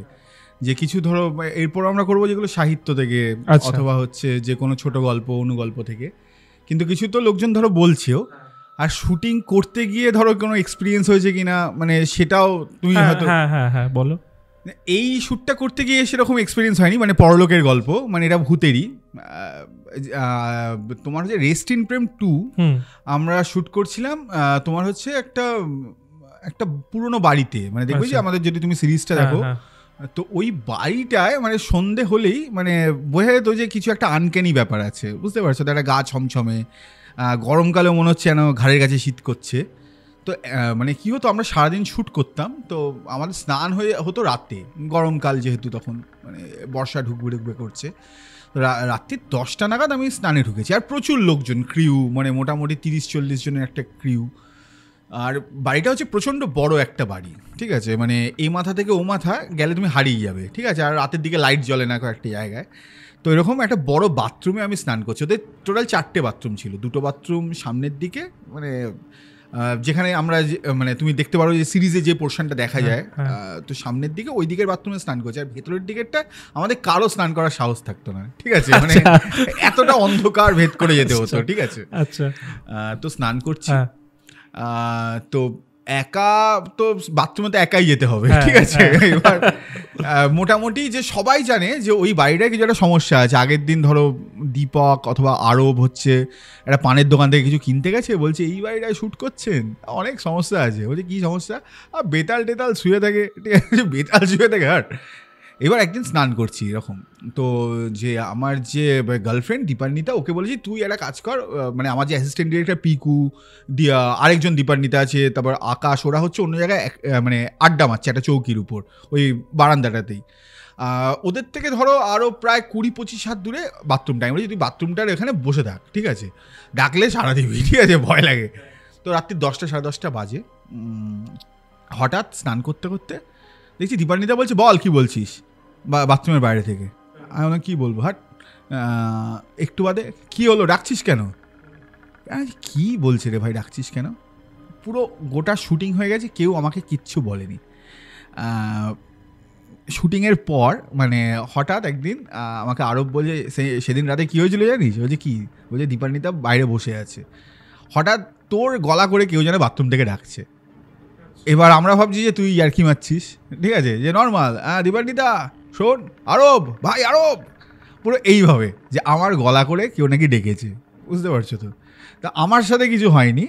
[SPEAKER 1] যে কিছু ধরো এরপর আমরা করবো যেগুলো সাহিত্য থেকে অথবা হচ্ছে যে কোনো ছোট গল্প অনুগল্প থেকে, কিন্তু কিছু তো লোকজন ধরো বলছেও, আর শুটিং করতে গিয়ে ধরো কোনো এক্সপিরিয়েন্স হয়েছে কিনা, মানে সেটাও তুমি হয়তো।
[SPEAKER 2] হ্যাঁ বলো।
[SPEAKER 1] এই শ্যুটটা করতে গিয়ে সেরকম এক্সপিরিয়েন্স হয়নি, মানে পরলোকের গল্প, মানে এটা ভূতেরই। তোমার হচ্ছে রেস্ট ইন প্রেম 2 আমরা শ্যুট করছিলাম তোমার হচ্ছে একটা পুরনো বাড়িতে, মানে দেখবে যে আমাদের যদি তুমি সিরিজটা দেখো, তো ওই বাড়িটায় মানে সন্ধে হলেই মানে বোঝা যেত যে কিছু একটা আনক্যানি ব্যাপার আছে, বুঝতে পারছো? তো একটা গা ছমছমে, গরমকালেও মনে হচ্ছে যেন ঘাড়ের কাছে শীত করছে। তো মানে কী হতো, আমরা সারাদিন শ্যুট করতাম, তো আমাদের স্নান হতো রাতে, গরমকাল যেহেতু তখন মানে বর্ষা ঢুকবে করছে। তো রাত্রি 10টা নাগাদ আমি স্নানে ঢুকেছি, আর প্রচুর লোকজন, ক্রিউ, মানে মোটামুটি 30-40 জনের একটা ক্রিউ। আর বাড়িটা হচ্ছে প্রচণ্ড বড় একটা বাড়ি, ঠিক আছে, মানে এই মাথা থেকে ও মাথা গেলে তুমি হারিয়ে যাবে, ঠিক আছে। আর রাতের দিকে লাইট জ্বলে না কয়েকটা জায়গায়। তো এরকম একটা বড় বাথরুমে আমি স্নান করছি। ওদের টোটাল 4টে বাথরুম ছিল, 2টো বাথরুম সামনের দিকে, মানে যেখানে আমরা মানে তুমি দেখতে পারো যে সিরিজে যে পোর্শনটা দেখা যায়, তো সামনের দিকে ওই দিকের বাথরুমে স্নান করছে। আর ভেতরের দিকেরটা আমাদের কারো স্নান করার সাহস থাকতো না, ঠিক আছে, মানে এতটা অন্ধকার ভেদ করে যেতে হতো, ঠিক আছে। তো স্নান করছি, তো একা তো বাথরুমে তো একাই যেতে হবে, ঠিক আছে। এবার মোটামুটি যে সবাই জানে যে ওই বাড়িটায় কিছু একটা সমস্যা আছে। আগের দিন ধরো দীপক অথবা আরব হচ্ছে একটা পানের দোকান থেকে কিছু কিনতে গেছে, বলছে এই বাড়িটায় শ্যুট করছেন, অনেক সমস্যা আছে। বলছে কী সমস্যা? বেতাল টেতাল শুয়ে থাকে, ঠিক আছে, বেতাল শুয়ে থাকে। আর এবার একদিন স্নান করছি এরকম, তো যে আমার যে গার্লফ্রেন্ড দীপান্বিতা, ওকে বলেছি তুই একটা কাজ কর, মানে আমার যে অ্যাসিস্ট্যান্ট ডিরেক্টর পিকু, আরেকজন দীপান্বিতা আছে, তারপর আকাশ, ওরা হচ্ছে অন্য জায়গায় মানে আড্ডা মারছে একটা চৌকির উপর ওই বারান্দাটাতেই। ওদের থেকে ধরো আরও প্রায় 20-25 হাত দূরে বাথরুম টাইম, বলছি তুই বাথরুমটার এখানে বসে থাক, ঠিক আছে, ডাকলে সারা দিবি, ঠিক আছে, ভয় লাগে। তো রাত্রি 10টা 10:30 বাজে, হঠাৎ স্নান করতে করতে দেখছি দীপান্বিতা বলছে বল কী বলছিস, বাথরুমের বাইরে থেকে। আমি বললাম কী বলবো, হাট। একটু বাদে কী হলো, ডাকছিস কেন? কী বলছে রে ভাই, ডাকছিস কেন? পুরো গোটা শুটিং হয়ে গেছে, কেউ আমাকে কিচ্ছু বলেনি। শুটিংয়ের পর মানে হঠাৎ একদিন আমাকে আরব বলে, সেদিন রাতে কী হয়েছিল জানিস? বলছে কী? বলছে দীপান্বিতা বাইরে বসে আছে, হঠাৎ তোর গলা করে কেউ যেন বাথরুম থেকে ডাকছে। এবার আমরা ভাবছি যে তুই ইয়ার্কি মারছিস, ঠিক আছে, যে নর্মাল, দীপান্বিতা শোন, আরব ভাই, আরব, পুরো এইভাবে যে আমার গলা করে কেউ নাকি ডেকেছে, বুঝতে পারছো তো। তা আমার সাথে কিছু হয়নি,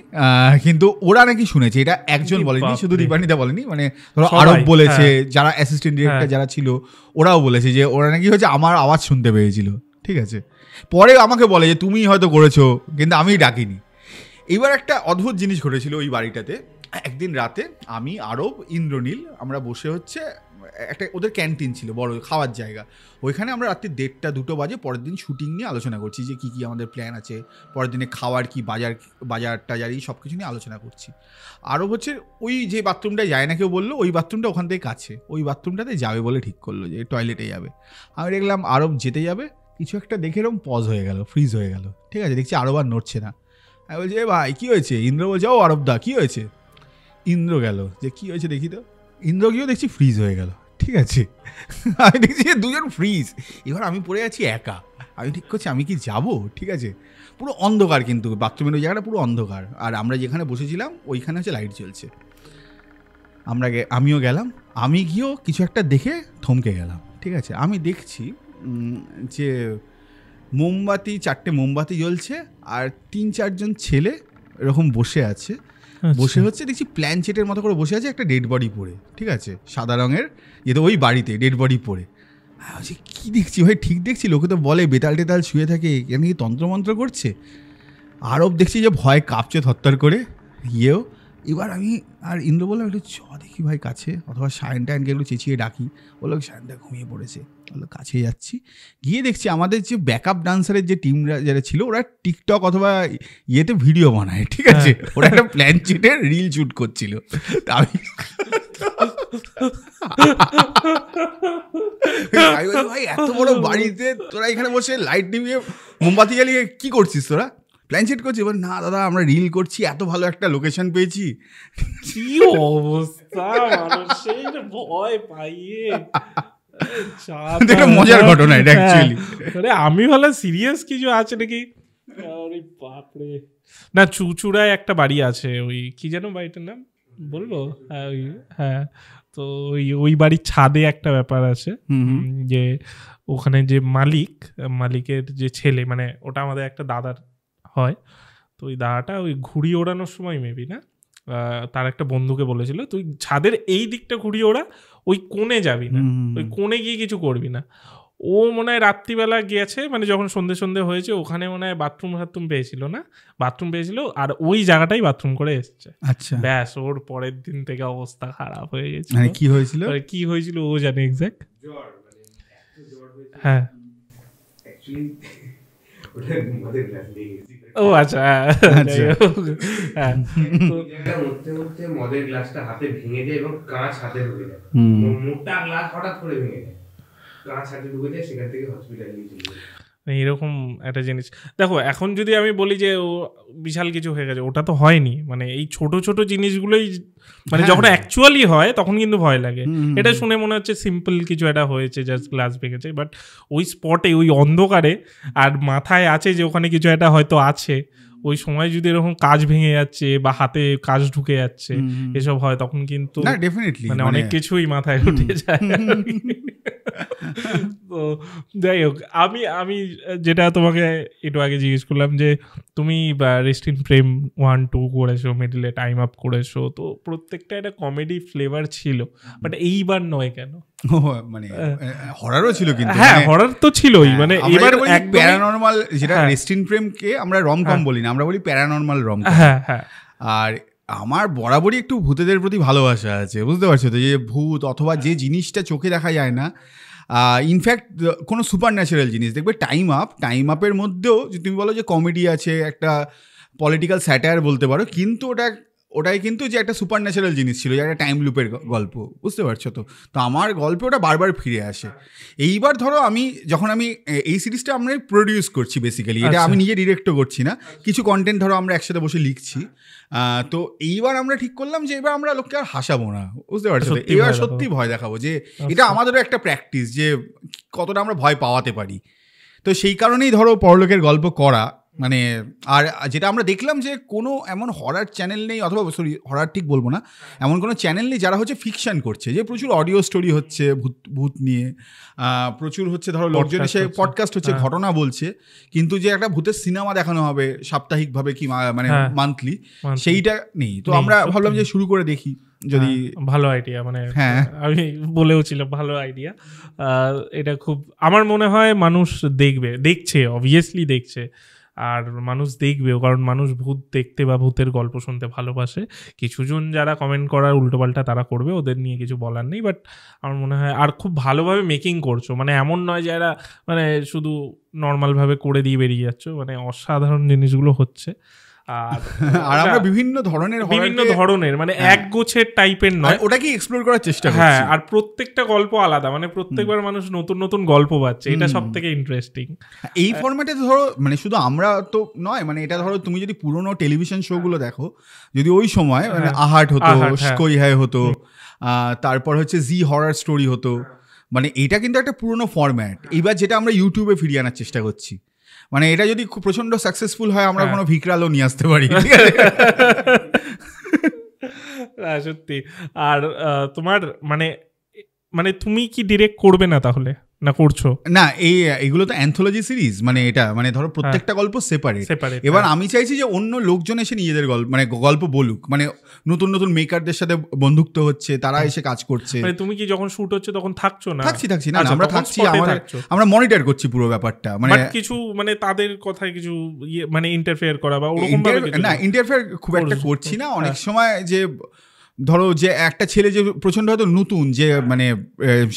[SPEAKER 1] কিন্তু ওরা নাকি শুনেছে। এটা একজন বলেনি, শুধু দীপান্বিতা বলেনি, মানে ধরো আরব বলেছে, যারা অ্যাসিস্ট্যান্ট ডিরেক্টর যারা ছিল ওরাও বলেছে যে ওরা নাকি হচ্ছে আমার আওয়াজ শুনতে পেয়েছিল, ঠিক আছে। পরে আমাকে বলে যে তুমি হয়তো করেছো, কিন্তু আমি ডাকিনি। এবার একটা অদ্ভুত জিনিস ঘটেছিল ওই বাড়িটাতে। একদিন রাতে আমি, আরব, ইন্দ্রনীল আমরা বসে হচ্ছে একটা, ওদের ক্যান্টিন ছিল বড় খাওয়ার জায়গা, ওইখানে আমরা রাত্রি 1:30-2টো বাজে পরের দিন শুটিং নিয়ে আলোচনা করছি, যে কী কী আমাদের প্ল্যান আছে, পরের দিনে খাওয়ার কি, বাজার টাজার এই সব কিছু নিয়ে আলোচনা করছি। আরব হচ্ছে ওই যে বাথরুমটায় যায় না কেউ বললো, ওই বাথরুমটা ওখান থেকে কাছে, ওই বাথরুমটাতে যাবে বলে ঠিক করলো যে টয়লেটে যাবে। আমি দেখলাম আরব যেতে যাবে, কিছু একটা দেখে এরকম পজ হয়ে গেল, ফ্রিজ হয়ে গেল, ঠিক আছে, দেখছি আরব আর নড়ছে না। আমি বলছি এ ভাই কী হয়েছে? ইন্দ্র বলছে ও আরবদা কী হয়েছে? ইন্দ্র গেল, যে কী হয়েছে দেখি তো। ইন্দ্র গিয়েও দেখছি ফ্রিজ হয়ে গেল, ঠিক আছে। আমি দেখছি দুজন ফ্রিজ। এবার আমি পড়ে আছি একা, আমি ঠিক করছি আমি কি যাব, ঠিক আছে। পুরো অন্ধকার, কিন্তু বাথরুমের ওই জায়গাটা পুরো অন্ধকার, আর আমরা যেখানে বসেছিলাম ওইখানে হচ্ছে লাইট জ্বলছে। আমিও গেলাম, আমি গিয়েও কিছু একটা দেখে থমকে গেলাম, ঠিক আছে। আমি দেখছি যে মোমবাতি, 4টে মোমবাতি জ্বলছে, আর 3-4 জন ছেলে এরকম বসে আছে, বসে হচ্ছে দেখছি প্ল্যানচেটের মতো করে বসে আছে, একটা ডেড বডি পড়ে, ঠিক আছে, সাদা রঙের, তো ওই বাড়িতে ডেড বডি পড়ে। বলছি কী দেখছি ভাই, ঠিক দেখছি? লোকে তো বলে বেতাল টেতাল শুয়ে থাকে, এখানে কি তন্ত্রমন্ত্র করছে? আরব দেখছি যে ভয় কাঁপছে থরথর করে, গিয়েও। এবার আমি আর ইন্দ্র বললাম একটু চ দেখি ভাই কাছে, অথবা সায়ন টায়নকে একটু চেঁচিয়ে ডাকি। বললো সায়নটা ঘুমিয়ে পড়েছে। বললো কাছে যাচ্ছি, গিয়ে দেখছি আমাদের যে ব্যাকআপ ডান্সারের যে টিমরা যারা ছিল, ওরা টিকটক অথবা ইয়েতে ভিডিও বানায়, ঠিক আছে, ওরা একটা প্ল্যান চিটের রিল শুট করছিল। তা আমি ভাই এত বড় বাড়িতে তোরা এখানে বসে লাইট নিভিয়ে মোমবাতি জ্বালিয়ে কি করছিস তোরা? প্ল্যান সেট করছি। এবার না দাদা আমরা রিল করছি, এত ভালো একটা লোকেশন পেয়েছি।
[SPEAKER 2] কি অবস্থা, মানুষের ভয় পাইয়ে
[SPEAKER 1] মজার ঘটনা এটা অ্যাকচুয়ালি।
[SPEAKER 2] আমি ভালো সিরিয়াস কিছু আছে নাকি, বাপরে। না, চুচুড়ায় একটা বাড়ি আছে, ওই কি যেন বাড়িটার নাম বলবো, হ্যাঁ, তো ওই বাড়ির ছাদে একটা ব্যাপার আছে যে ওখানে যে মালিকের যে ছেলে, মানে ওটা আমাদের একটা দাদার হয়, তো ওই দাদাটা ওই ঘুড়ি ওড়ানোর সময় মেবি না তার একটা বন্ধুকে বলেছিল তুই ছাদের এই দিকটা ঘুড়ি ওড়া, ওই কোণে যাবি না, ওই কোণে গিয়ে কিছু করবি না। ও মনে হয় রাত্রিবেলা গিয়েছে, মানে যখন সন্ধে হয়েছে ওখানে মনে হয় বাথরুম পেয়েছিল আর ওই জায়গাটাই বাথরুম করে এসছে।
[SPEAKER 1] আচ্ছা,
[SPEAKER 2] ব্যাস, ওর পরের দিন থেকে অবস্থা খারাপ হয়ে গেছে।
[SPEAKER 1] মানে কি হয়েছিল
[SPEAKER 2] ও জানে এক্স্যাক্ট। হ্যাঁ, ও আচ্ছা,
[SPEAKER 3] মদের গ্লাসটা হাতে ভেঙে যায় এবং কাঁচ হাতে ঢুকে যায়, মোটা গ্লাস হঠাৎ করে ভেঙে যায়, কাঁচ হাতে ঢুকে যায়, সেখান থেকে হসপিটালে নিয়ে চলে যায়।
[SPEAKER 2] এরকম একটা জিনিস দেখো, এখন যদি আমি বলি যে ও বিশাল কিছু হয়ে গেছে, ওটা তো হয়নি। মানে এই ছোট ছোট জিনিসগুলোই মানে যখন অ্যাকচুয়ালি হয় তখন কিন্তু ভয় লাগে। এটা শুনে মনে হচ্ছে সিম্পল কিছু একটা হয়েছে, জাস্ট গ্লাস ভেঙেছে, বাট ওই স্পটে ওই অন্ধকারে আর মাথায় আছে যে ওখানে কিছু একটা হয়তো আছে, ওই সময় যদি এরকম কাজ ভেঙে যাচ্ছে বা হাতে কাজ ঢুকে যাচ্ছে এসব হয়, তখন কিন্তু মানে অনেক কিছুই মাথায় উঠে যায়। তো যাই হোক, আমি যেটা তোমাকে একটু আগে জিজ্ঞেস করলাম যে তুমি রেস্ট ইন প্রেম 1-2 করেছো, মিডলে টাইম আপ করেছো, তো প্রত্যেকটা একটা কমেডি ফ্লেভার ছিল, বাট এইবার নয় কেন?
[SPEAKER 1] মানে হরারও ছিল, কিন্তু
[SPEAKER 2] হ্যাঁ হরার তো ছিলই, মানে এবার
[SPEAKER 1] প্যারানরমাল, যেটা রেস্ট ইন প্রেম কে আমরা রমকম বলি না, আমরা বলি প্যারানরমাল রমকম।
[SPEAKER 2] হ্যাঁ হ্যাঁ।
[SPEAKER 1] আর আমার বরাবরই একটু ভূতেদের প্রতি ভালোবাসা আছে, বুঝতে পারছো তো, যে ভূত অথবা যে জিনিসটা চোখে দেখা যায় না, ইনফ্যাক্ট কোনো সুপার ন্যাচারাল জিনিস দেখবে, টাইম আপের মধ্যেও যদি তুমি বলো যে কমেডি আছে, একটা পলিটিক্যাল স্যাটায়ার বলতে পারো, কিন্তু ওটাই কিন্তু যে একটা সুপার ন্যাচারাল জিনিস ছিল, যে একটা টাইম লুপের গল্প, বুঝতে পারছো তো। তো আমার গল্পে ওটা বারবার ফিরে আসে। এইবার ধরো যখন আমি এই সিরিজটা আমরা প্রডিউস করছি, বেসিক্যালি এটা আমি নিজে ডিরেক্টও করছি না, কিছু কন্টেন্ট ধরো আমরা একসাথে বসে লিখছি, তো এইবার আমরা ঠিক করলাম যে এবার আমরা লোককে আর হাসাবো না, বুঝতে পারছো, এবার সত্যি ভয় দেখাবো, যে এটা আমাদেরও একটা প্র্যাকটিস, যে কতটা আমরা ভয় পাওয়াতে পারি। তো সেই কারণেই ধরো পরলোকের গল্প করা, মানে আর যেটা আমরা দেখলাম যে কোনো এমন হরার চ্যানেল নেই, অথবা সরি হরার ঠিক বলবো না, এমন কোনো চ্যানেল নেই যারা হচ্ছে ফিকশন করছে, যে প্রচুর অডিও স্টোরি হচ্ছে ভূত নিয়ে, প্রচুর হচ্ছে ধরো লোকজন এসে পডকাস্ট হচ্ছে, ঘটনা বলছে, কিন্তু যে একটা ভূতের সিনেমা দেখানো হবে সাপ্তাহিকভাবে কি মানে মান্থলি, সেইটা নেই। তো আমরা ভাবলাম যে শুরু করে দেখি, যদি
[SPEAKER 2] ভালো আইডিয়া, মানে আমি বলেও ছিলাম ভালো আইডিয়া। এটা খুব আমার মনে হয় মানুষ দেখছে, অবভিয়াসলি দেখছে, আর মানুষ দেখবেও, কারণ মানুষ ভূত দেখতে বা ভূতের গল্প শুনতে ভালোবাসে। কিছুজন যারা কমেন্ট করার উল্টোপাল্টা তারা করবে, ওদের নিয়ে কিছু বলার নেই, বাট আমার মনে হয় আর খুব ভালোভাবে মেকিং করছো, মানে এমন নয় যে এরা মানে শুধু নর্মালভাবে করে দিয়ে বেরিয়ে যাচ্ছ, মানে অসাধারণ জিনিসগুলো হচ্ছে।
[SPEAKER 1] আর আমরা বিভিন্ন
[SPEAKER 2] ধরনের মানে এক গোছের টাইপের নয়,
[SPEAKER 1] ওটাকে এক্সপ্লোর করার চেষ্টা করছি।
[SPEAKER 2] হ্যাঁ, আর প্রত্যেকটা গল্প আলাদা, মানে প্রত্যেকবার মানুষ নতুন নতুন গল্প পাচ্ছে, এটা সবথেকে ইন্টারেস্টিং।
[SPEAKER 1] এই ফরম্যাটে ধরো মানে শুধু আমরা তো নয়, মানে এটা ধরো তুমি যদি পুরোনো টেলিভিশন শো গুলো দেখো, যদি ওই সময় মানে আহাট হতো, স্কই হাই হতো, তারপর হচ্ছে জি হরার স্টোরি হতো, মানে এটা কিন্তু একটা পুরোনো ফরম্যাট। এইবার যেটা আমরা ইউটিউবে ফিরিয়ে আনার চেষ্টা করছি, মানে এটা যদি খুব প্রচন্ড সাকসেসফুল হয়, আমরা কোনো ভিকরালও নিয়ে আসতে পারি।
[SPEAKER 2] সত্যি। আর তোমার মানে তুমি কি ডিরেক্ট করবে না তাহলে, না করছো?
[SPEAKER 1] না, এইগুলো তো অ্যান্থোলজি সিরিজ, মানে এটা মানে ধরো প্রত্যেকটা গল্প সেপারেট। এবার আমি চাইছি যে অন্য লোকজন এসে নিজেদের গল্প বলুক, মানে নতুন নতুন মেকারদের সাথে বন্ধুত্ব হচ্ছে, তারা এসে কাজ করছে।
[SPEAKER 2] মানে তুমি কি যখন শুট হচ্ছে তখন থাকছো না?
[SPEAKER 1] থাকছি না, আমরা থাকছি, আমরা মনিটর করছি পুরো ব্যাপারটা, মানে
[SPEAKER 2] কিছু মানে তাদের কথায় কিছু মানে ইন্টারফেয়ার করা বা ওরকম
[SPEAKER 1] না, ইন্টারফেয়ার খুব একটা করছি না। অনেক সময় যে ধরো যে একটা ছেলে যে প্রচন্ড হয়তো নতুন, যে মানে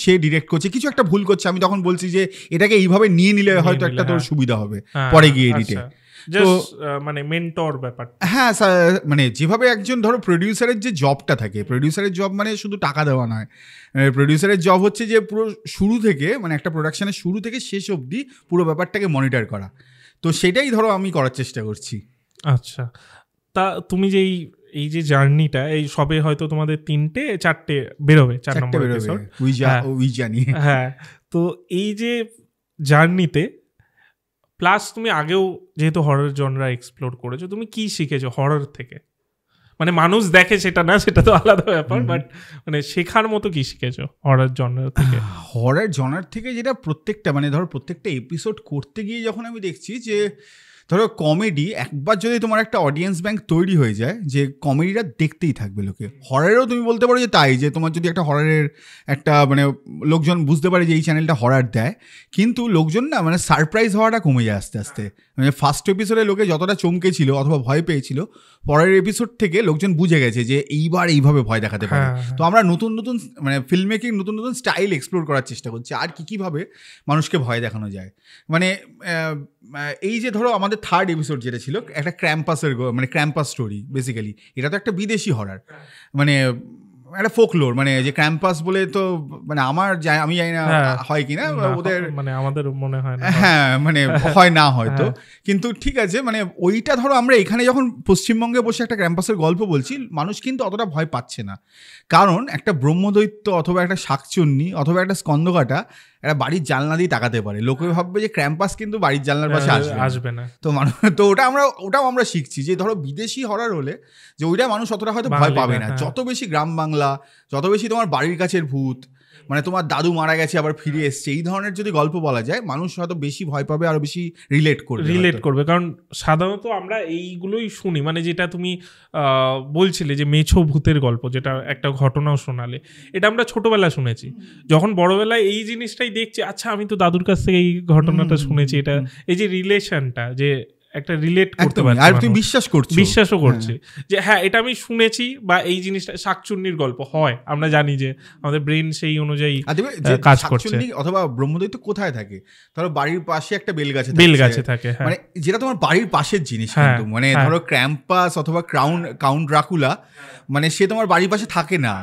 [SPEAKER 1] সে ডিরেক্ট করছে, কিছু একটা ভুল করছে, আমি তখন বলছি যে এটাকে এইভাবে নিয়ে নিলে হয়তো একটা তোর সুবিধা হবে পরে গিয়ে এডিটে।
[SPEAKER 2] তো মানে মেন্টর ব্যাপার,
[SPEAKER 1] হ্যাঁ, মানে যেভাবে একজন ধরো প্রডিউসারের যে জবটা থাকে, প্রডিউসারের জব মানে শুধু টাকা দেওয়া নয়, প্রডিউসারের জব হচ্ছে যে পুরো শুরু থেকে, মানে একটা প্রোডাকশনের শুরু থেকে শেষ অবধি পুরো ব্যাপারটাকে মনিটর করা। তো সেটাই ধরো আমি করার চেষ্টা করছি।
[SPEAKER 2] আচ্ছা, তা তুমি যে এই যে জার্নিটা, এই সবে হয়তো তোমাদের 3-4 বেরোবে, 4 নম্বর এপিসোড,
[SPEAKER 1] জানি।
[SPEAKER 2] হ্যাঁ, তো এই যে জার্নিতে প্লাস তুমি আগেও যেহেতু হরর জনরা এক্সপ্লোর করেছো, তুমি কি শিখেছো হরর থেকে? মানে মানুষ দেখে সেটা না, সেটা তো আলাদা ব্যাপার, বাট মানে শেখার মতো কি শিখেছো হরর জনার থেকে?
[SPEAKER 1] হরর জনার থেকে যেটা প্রত্যেকটা মানে ধরো প্রত্যেকটা এপিসোড করতে গিয়ে যখন আমি দেখছি যে ধরো কমেডি একবার যদি তোমার একটা অডিয়েন্স ব্যাংক তৈরি হয়ে যায় যে কমেডিটা দেখতেই থাকবে লোকে। হররেরও তুমি বলতে পারো যে তাই, যে তোমার যদি একটা হররের একটা মানে লোকজন বুঝতে পারে যে এই চ্যানেলটা হরর দেয়, কিন্তু লোকজন না মানে সারপ্রাইজ হওয়াটা কমে যায় আস্তে আস্তে। মানে ফার্স্ট এপিসোডে লোকে যতটা চমকে ছিল অথবা ভয় পেয়েছিল, পরের এপিসোড থেকে লোকজন বুঝে গেছে যে এইবার এইভাবে ভয় দেখাতে পারে। তো আমরা নতুন নতুন মানে ফিল্ম মেকিং নতুন নতুন স্টাইল এক্সপ্লোর করার চেষ্টা করছি আর কীভাবে মানুষকে ভয় দেখানো যায়। মানে এই যে ধরো আমাদের থার্ড এপিসোড যেটা ছিল একটা ক্র্যাম্পাসের মানে ক্র্যাম্পাস স্টোরি, বেসিক্যালি এটা তো একটা বিদেশি হরর, মানে একটা ফোকলোর, মানে যে ক্র্যাম্পাস বলে তো মানে আমি জানি না হয় কিনা ওদের,
[SPEAKER 2] মানে আমাদের মনে হয় না,
[SPEAKER 1] হ্যাঁ মানে হয় না হয়তো, কিন্তু ঠিক আছে মানে ওইটা ধরো আমরা এখানে যখন পশ্চিমবঙ্গে বসে একটা ক্র্যাম্পাসের গল্প বলছি, মানুষ কিন্তু অতটা ভয় পাচ্ছে না, কারণ একটা ব্রহ্মদৈত্য অথবা একটা শাকচুন্নি অথবা একটা স্কন্দকাটা একটা বাড়ির জানলা দিয়ে তাকাতে পারে, লোকে ভাববে যে ক্র্যাম্পাস কিন্তু বাড়ির জানলার পাশে আসবে না। তো মানুষ তো ওটাও আমরা শিখছি যে ধরো বিদেশি হরর হলে যে ওইটা মানুষ অতটা হয়তো ভয় পাবে না, যত বেশি গ্রাম বাংলা, যত বেশি তোমার বাড়ির কাছের ভূত, মানে তোমার দাদু মারা গেছে আবার ফিরে এসছে, এই ধরনের যদি গল্প বলা যায় মানুষ হয়তো বেশি ভয় পাবে, আরো বেশি রিলেট করবে।
[SPEAKER 2] কারণ সাধারণত আমরা এইগুলোই শুনি, মানে যেটা তুমি বলছিলে যে মেছো ভূতের গল্প, যেটা একটা ঘটনাও শোনালে, এটা আমরা ছোটবেলা শুনেছি, যখন বড়বেলায় এই জিনিসটাই দেখছি, আচ্ছা আমি তো দাদুর কাছ থেকে এই ঘটনাটা শুনেছি, এটা এই যে রিলেশনটা যে একটা রিলেট করতে পারছি
[SPEAKER 1] আর তুমি বিশ্বাসও
[SPEAKER 2] করছি যে হ্যাঁ এটা আমি শুনেছি, বা এই জিনিসটা শাকচুন্নির গল্প হয়, আমরা জানি যে আমাদের ব্রেন সেই অনুযায়ী কাজ করছে।
[SPEAKER 1] অথবা ব্রহ্মদৈত্য কোথায় থাকে, ধরো বাড়ির পাশে একটা
[SPEAKER 2] বেলগাছে থাকে,
[SPEAKER 1] মানে যেটা তোমার বাড়ির পাশের জিনিস, কিন্তু মানে ধরো ক্র্যাম্পাস অথবা কাউন্ট ড্রাকুলা, মানে সে তোমার বাড়ির পাশে থাকে না,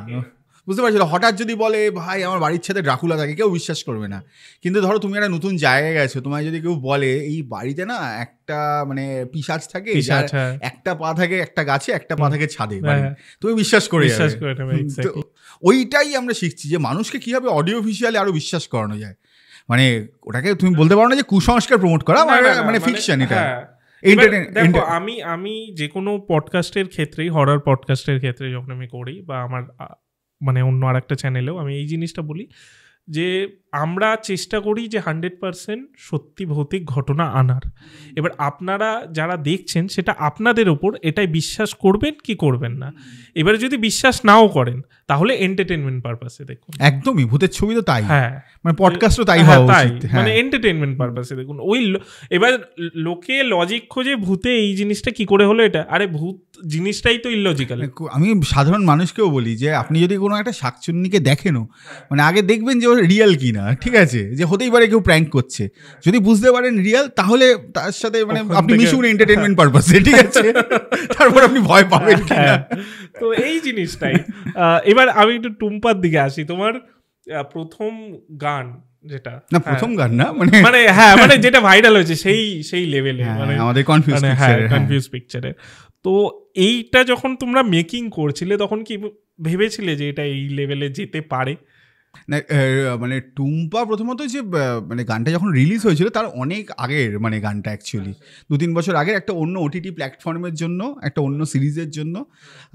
[SPEAKER 1] বুঝতে পারছো? হঠাৎ যদি বলে ভাই আমার বাড়ির ছাদে ড্রাকুলা থাকে, কেউ বিশ্বাস করবে না। কিন্তু ধরো তুমি একটা নতুন জায়গায় গেছো, তোমায় যদি কেউ বলে এই বাড়িতে না একটা মানে পিশাচ থাকে, একটা পা থাকে একটা গাছে, একটা পা থাকে ছাদে, তুমি বিশ্বাস করে তো ওইটাই আমরা শিখছি যে মানুষকে কিভাবে অডিও ভিজুয়ালি আরো বিশ্বাস করানো যায়। মানে ওটাকে তুমি বলতে পারো না যে কুসংস্কার প্রমোট করা, মানে ফিকশন এটা।
[SPEAKER 2] দেখো আমি যে কোনো পডকাস্টের ক্ষেত্রেই, হরর পডকাস্টের ক্ষেত্রে যখন আমি করি, বা আমার মানে অন্য আর একটা চ্যানেলেও আমি এই জিনিসটা বলি যে আমরা চেষ্টা করি যে 100% সত্যি ভৌতিক ঘটনা আনার। এবার আপনারা যারা দেখছেন সেটা আপনাদের ওপর, এটাই বিশ্বাস করবেন কি করবেন না। এবারে যদি বিশ্বাস নাও করেন তাহলে এন্টারটেনমেন্ট পারপাসে দেখুন।
[SPEAKER 1] একদমই, ভূতের ছবি তো তাই,
[SPEAKER 2] হ্যাঁ
[SPEAKER 1] মানে পডকাস্টও তাই হওয়া উচিত,
[SPEAKER 2] মানে এন্টারটেনমেন্ট পারপাসে দেখুন। ওই এবার লোকে লজিক খোঁজে ভূতে এই জিনিসটা কি করে হলো এটা, আরে ভূত জিনিসটাই তো ইললজিক্যাল।
[SPEAKER 1] আমি সাধারণ মানুষকেও বলি যে আপনি যদি কোনো একটা শাকচুন্নিকে দেখেনও, মানে আগে দেখবেন যে ওর রিয়েল কিনা, ঠিক আছে, যে হতেই পারে কেউ প্র্যাঙ্ক করছে, যদি বুঝতে পারেন রিয়েল তাহলে তার সাথে মানে আপনি মিশুন এন্টারটেনমেন্ট পারপাসে, ঠিক আছে, তারপর আপনি ভয় পাবেন কিনা।
[SPEAKER 2] তো এই জিনিসটাই। এবার আমি একটু টুম্পার দিকে আসি। তোমার প্রথম গান যেটা,
[SPEAKER 1] না প্রথম গান না
[SPEAKER 2] মানে হ্যাঁ মানে যেটা ভাইরাল হয়েছে সেই লেভেলে, মানে
[SPEAKER 1] আমাদের কনফিউজ
[SPEAKER 2] পিকচারে। তো এইটা যখন তোমরা মেকিং করছিলে তখন কি ভেবেছিলে যে এটা এই লেভেলে যেতে পারে?
[SPEAKER 1] না মানে টুম্পা প্রথমত যে মানে গানটা যখন রিলিজ হয়েছিল তার অনেক আগের মানে গানটা অ্যাকচুয়ালি 2-3 বছর আগের একটা অন্য ওটিটি প্ল্যাটফর্মের জন্য, একটা অন্য সিরিজের জন্য